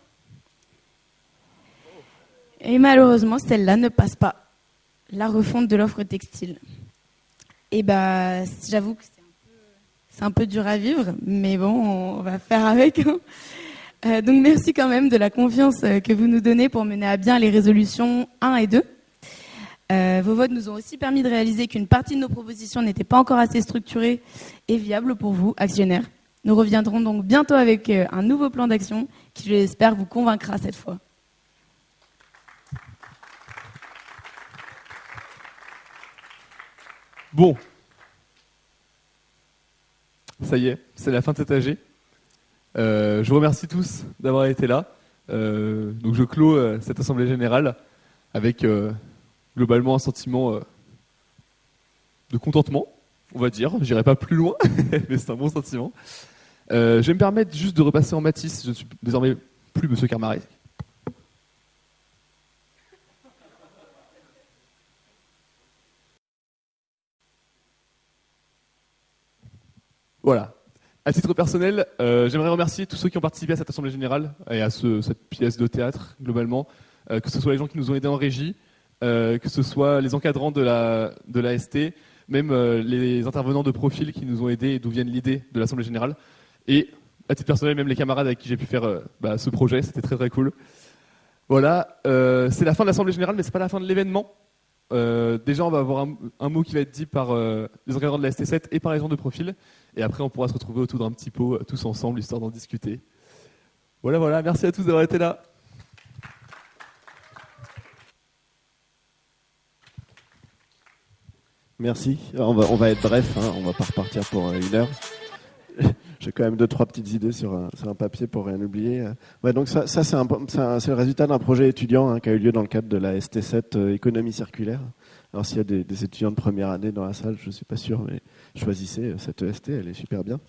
Et malheureusement, celle-là ne passe pas. La refonte de l'offre textile. Et bah, j'avoue que c'est un peu dur à vivre, mais bon, on va faire avec. Donc merci quand même de la confiance que vous nous donnez pour mener à bien les résolutions 1 et 2. Vos votes nous ont aussi permis de réaliser qu'une partie de nos propositions n'était pas encore assez structurée et viable pour vous, actionnaires. Nous reviendrons donc bientôt avec un nouveau plan d'action qui, je l'espère, vous convaincra cette fois. Bon. Ça y est, c'est la fin de cet AG. Je vous remercie tous d'avoir été là. Donc je clôt cette assemblée générale avec globalement un sentiment de contentement, on va dire. J'irai pas plus loin, mais c'est un bon sentiment. Je vais me permettre juste de repasser en Mathis. Je ne suis désormais plus Monsieur Carmarek. Voilà. À titre personnel, j'aimerais remercier tous ceux qui ont participé à cette assemblée générale et à cette pièce de théâtre globalement, que ce soit les gens qui nous ont aidés en régie, que ce soit les encadrants de la ST, même les intervenants de profil qui nous ont aidés et d'où viennent l'idée de l'assemblée générale, et à titre personnel même les camarades avec qui j'ai pu faire ce projet, c'était très très cool. Voilà, c'est la fin de l'assemblée générale, mais c'est pas la fin de l'événement. Déjà, on va avoir un mot qui va être dit par les encadrants de la ST7 et par les gens de profil. Et après, on pourra se retrouver autour d'un petit pot, tous ensemble, histoire d'en discuter. Voilà. Merci à tous d'avoir été là. Merci. On va être bref, hein. On va pas repartir pour 1 heure. J'ai quand même 2-3 petites idées sur un papier pour rien oublier. Ouais, donc ça c'est le résultat d'un projet étudiant, hein, qui a eu lieu dans le cadre de la ST7 économie circulaire. Alors s'il y a des étudiants de première année dans la salle, je ne suis pas sûr, mais choisissez cette EST, elle est super bien.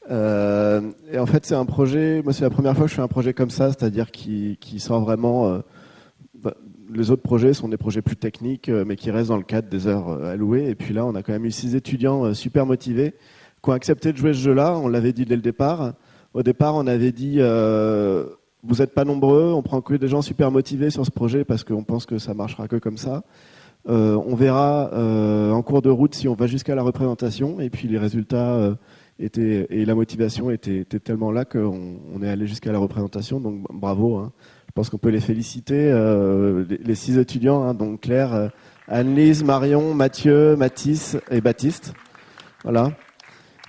Et en fait c'est un projet, moi c'est la première fois que je fais un projet comme ça, c'est-à-dire qui sort vraiment... les autres projets sont des projets plus techniques, mais qui restent dans le cadre des heures allouées. Et puis là on a quand même eu 6 étudiants super motivés qui ont accepté de jouer ce jeu-là. On l'avait dit dès le départ. Au départ, on avait dit vous n'êtes pas nombreux, on prend que des gens super motivés sur ce projet parce qu'on pense que ça marchera que comme ça. On verra en cours de route si on va jusqu'à la représentation. Et puis les résultats et la motivation étaient tellement là qu'on est allé jusqu'à la représentation. Donc bravo. Hein. Je pense qu'on peut les féliciter. Les 6 étudiants, hein, donc Claire, Anne-Lise, Marion, Mathieu, Mathis et Baptiste. Voilà.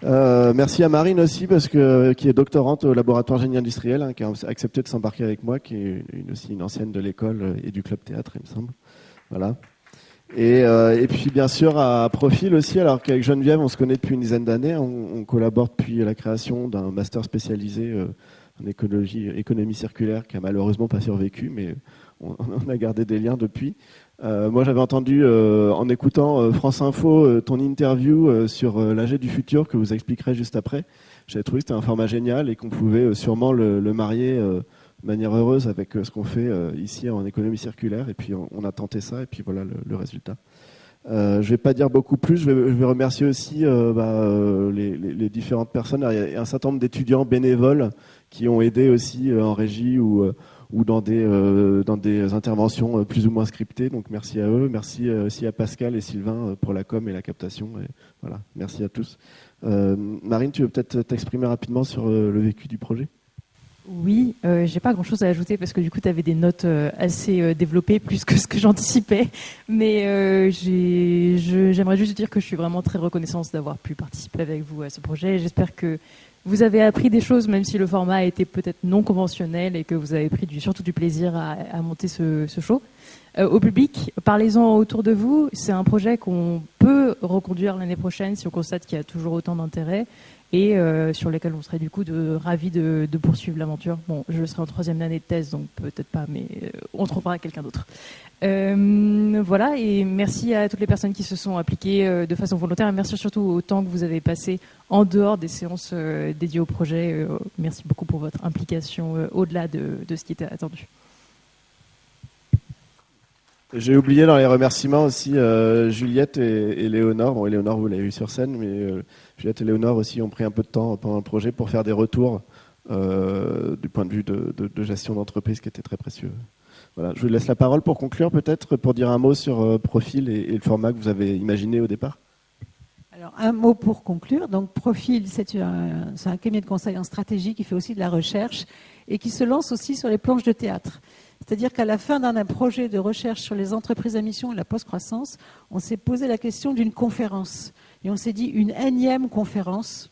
Merci à Marine aussi, qui est doctorante au laboratoire génie industriel, hein, qui a accepté de s'embarquer avec moi, qui est aussi une ancienne de l'école et du club théâtre, il me semble. Voilà. Et puis bien sûr à Profil aussi, alors qu'avec Geneviève on se connaît depuis une dizaine d'années, on collabore depuis la création d'un master spécialisé en économie circulaire qui a malheureusement pas survécu, mais on a gardé des liens depuis. Moi j'avais entendu en écoutant France Info ton interview sur l'AG du futur que vous expliquerez juste après. J'avais trouvé que c'était un format génial et qu'on pouvait sûrement le marier de manière heureuse avec ce qu'on fait ici en économie circulaire. Et puis on a tenté ça et puis voilà le résultat. Je vais pas dire beaucoup plus. Je vais remercier aussi les différentes personnes. Il y a un certain nombre d'étudiants bénévoles qui ont aidé aussi en régie ou dans des interventions plus ou moins scriptées. Donc merci à eux. Merci aussi à Pascal et Sylvain pour la com et la captation. Et voilà, merci à tous. Marine, tu veux peut-être t'exprimer rapidement sur le vécu du projet ? Oui, j'ai pas grand-chose à ajouter parce que du coup, tu avais des notes assez développées, plus que ce que j'anticipais. Mais j'aimerais juste dire que je suis vraiment très reconnaissante d'avoir pu participer avec vous à ce projet. J'espère que vous avez appris des choses, même si le format a été peut-être non conventionnel et que vous avez pris surtout du plaisir à monter ce show. Au public, parlez-en autour de vous. C'est un projet qu'on peut reconduire l'année prochaine si on constate qu'il y a toujours autant d'intérêt et sur lesquels on serait du coup ravis de poursuivre l'aventure. Bon, je serai en 3e année de thèse, donc peut-être pas, mais on trouvera quelqu'un d'autre. Voilà, et merci à toutes les personnes qui se sont appliquées de façon volontaire, et merci surtout au temps que vous avez passé en dehors des séances dédiées au projet. Merci beaucoup pour votre implication au-delà de ce qui était attendu. J'ai oublié dans les remerciements aussi Juliette et Léonore. Bon, Léonore, vous l'avez vu sur scène, mais Juliette et Léonore aussi ont pris un peu de temps pendant le projet pour faire des retours du point de vue de gestion d'entreprise qui était très précieux. Voilà, je vous laisse la parole pour conclure, peut-être pour dire un mot sur Profil et le format que vous avez imaginé au départ. Alors, un mot pour conclure. Donc, Profil, c'est un cabinet de conseil en stratégie qui fait aussi de la recherche et qui se lance aussi sur les planches de théâtre. C'est-à-dire qu'à la fin d'un projet de recherche sur les entreprises à mission et la post-croissance, on s'est posé la question d'une conférence. Et on s'est dit, une énième conférence,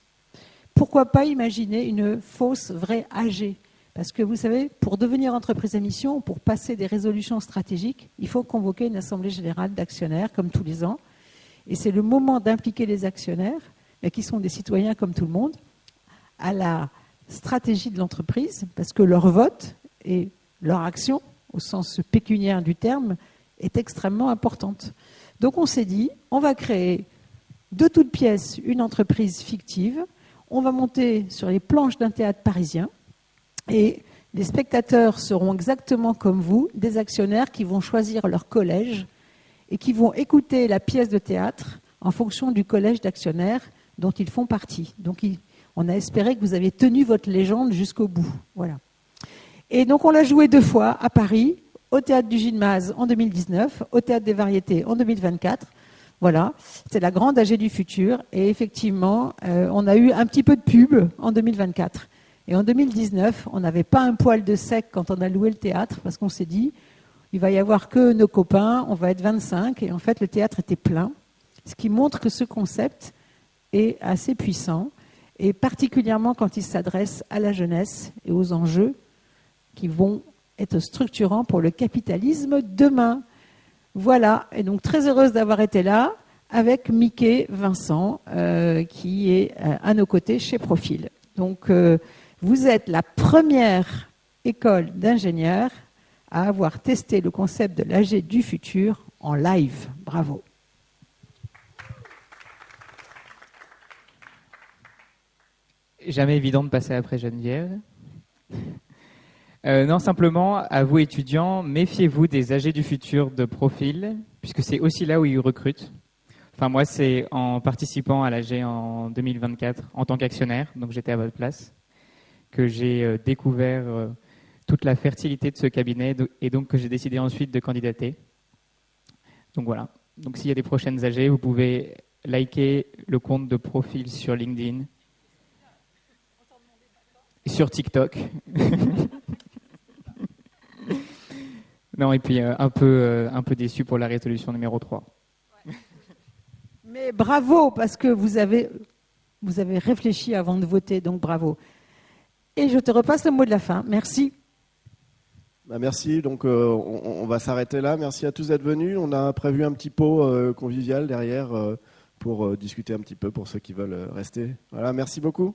pourquoi pas imaginer une fausse vraie AG ? Parce que vous savez, pour devenir entreprise à mission, pour passer des résolutions stratégiques, il faut convoquer une assemblée générale d'actionnaires, comme tous les ans. Et c'est le moment d'impliquer les actionnaires, mais qui sont des citoyens comme tout le monde, à la stratégie de l'entreprise, parce que leur vote et leur action, au sens pécuniaire du terme, est extrêmement importante. Donc on s'est dit, on va créer de toutes pièces une entreprise fictive, on va monter sur les planches d'un théâtre parisien, et les spectateurs seront exactement comme vous, des actionnaires qui vont choisir leur collège et qui vont écouter la pièce de théâtre en fonction du collège d'actionnaires dont ils font partie. Donc on a espéré que vous aviez tenu votre légende jusqu'au bout. Voilà. Et donc on l'a joué 2 fois à Paris, au Théâtre du Gymnase en 2019, au Théâtre des Variétés en 2024. Voilà, c'est la grande AG du futur. Et effectivement, on a eu un petit peu de pub en 2024. Et en 2019, on n'avait pas un poil de sec quand on a loué le théâtre, parce qu'on s'est dit, il va y avoir que nos copains, on va être 25. Et en fait, le théâtre était plein, ce qui montre que ce concept est assez puissant, et particulièrement quand il s'adresse à la jeunesse et aux enjeux qui vont être structurants pour le capitalisme demain. Voilà, et donc très heureuse d'avoir été là avec Mickey Vincent, qui est à nos côtés chez Profil. Donc, vous êtes la première école d'ingénieurs à avoir testé le concept de l'AG du futur en live. Bravo. Jamais évident de passer après Geneviève. Non, simplement, à vous étudiants, méfiez-vous des AG du futur de Profil, puisque c'est aussi là où ils recrutent. Enfin, moi, c'est en participant à l'AG en 2024 en tant qu'actionnaire, donc j'étais à votre place, que j'ai découvert toute la fertilité de ce cabinet et donc que j'ai décidé ensuite de candidater. Donc voilà. Donc s'il y a des prochaines AG, vous pouvez liker le compte de Profil sur LinkedIn, sur TikTok. Non, et puis un peu déçu pour la résolution numéro 3. Mais bravo, parce que vous avez réfléchi avant de voter, donc bravo. Et je te repasse le mot de la fin. Merci. Merci, donc on va s'arrêter là. Merci à tous d'être venus. On a prévu un petit pot convivial derrière pour discuter un petit peu pour ceux qui veulent rester. Voilà, merci beaucoup.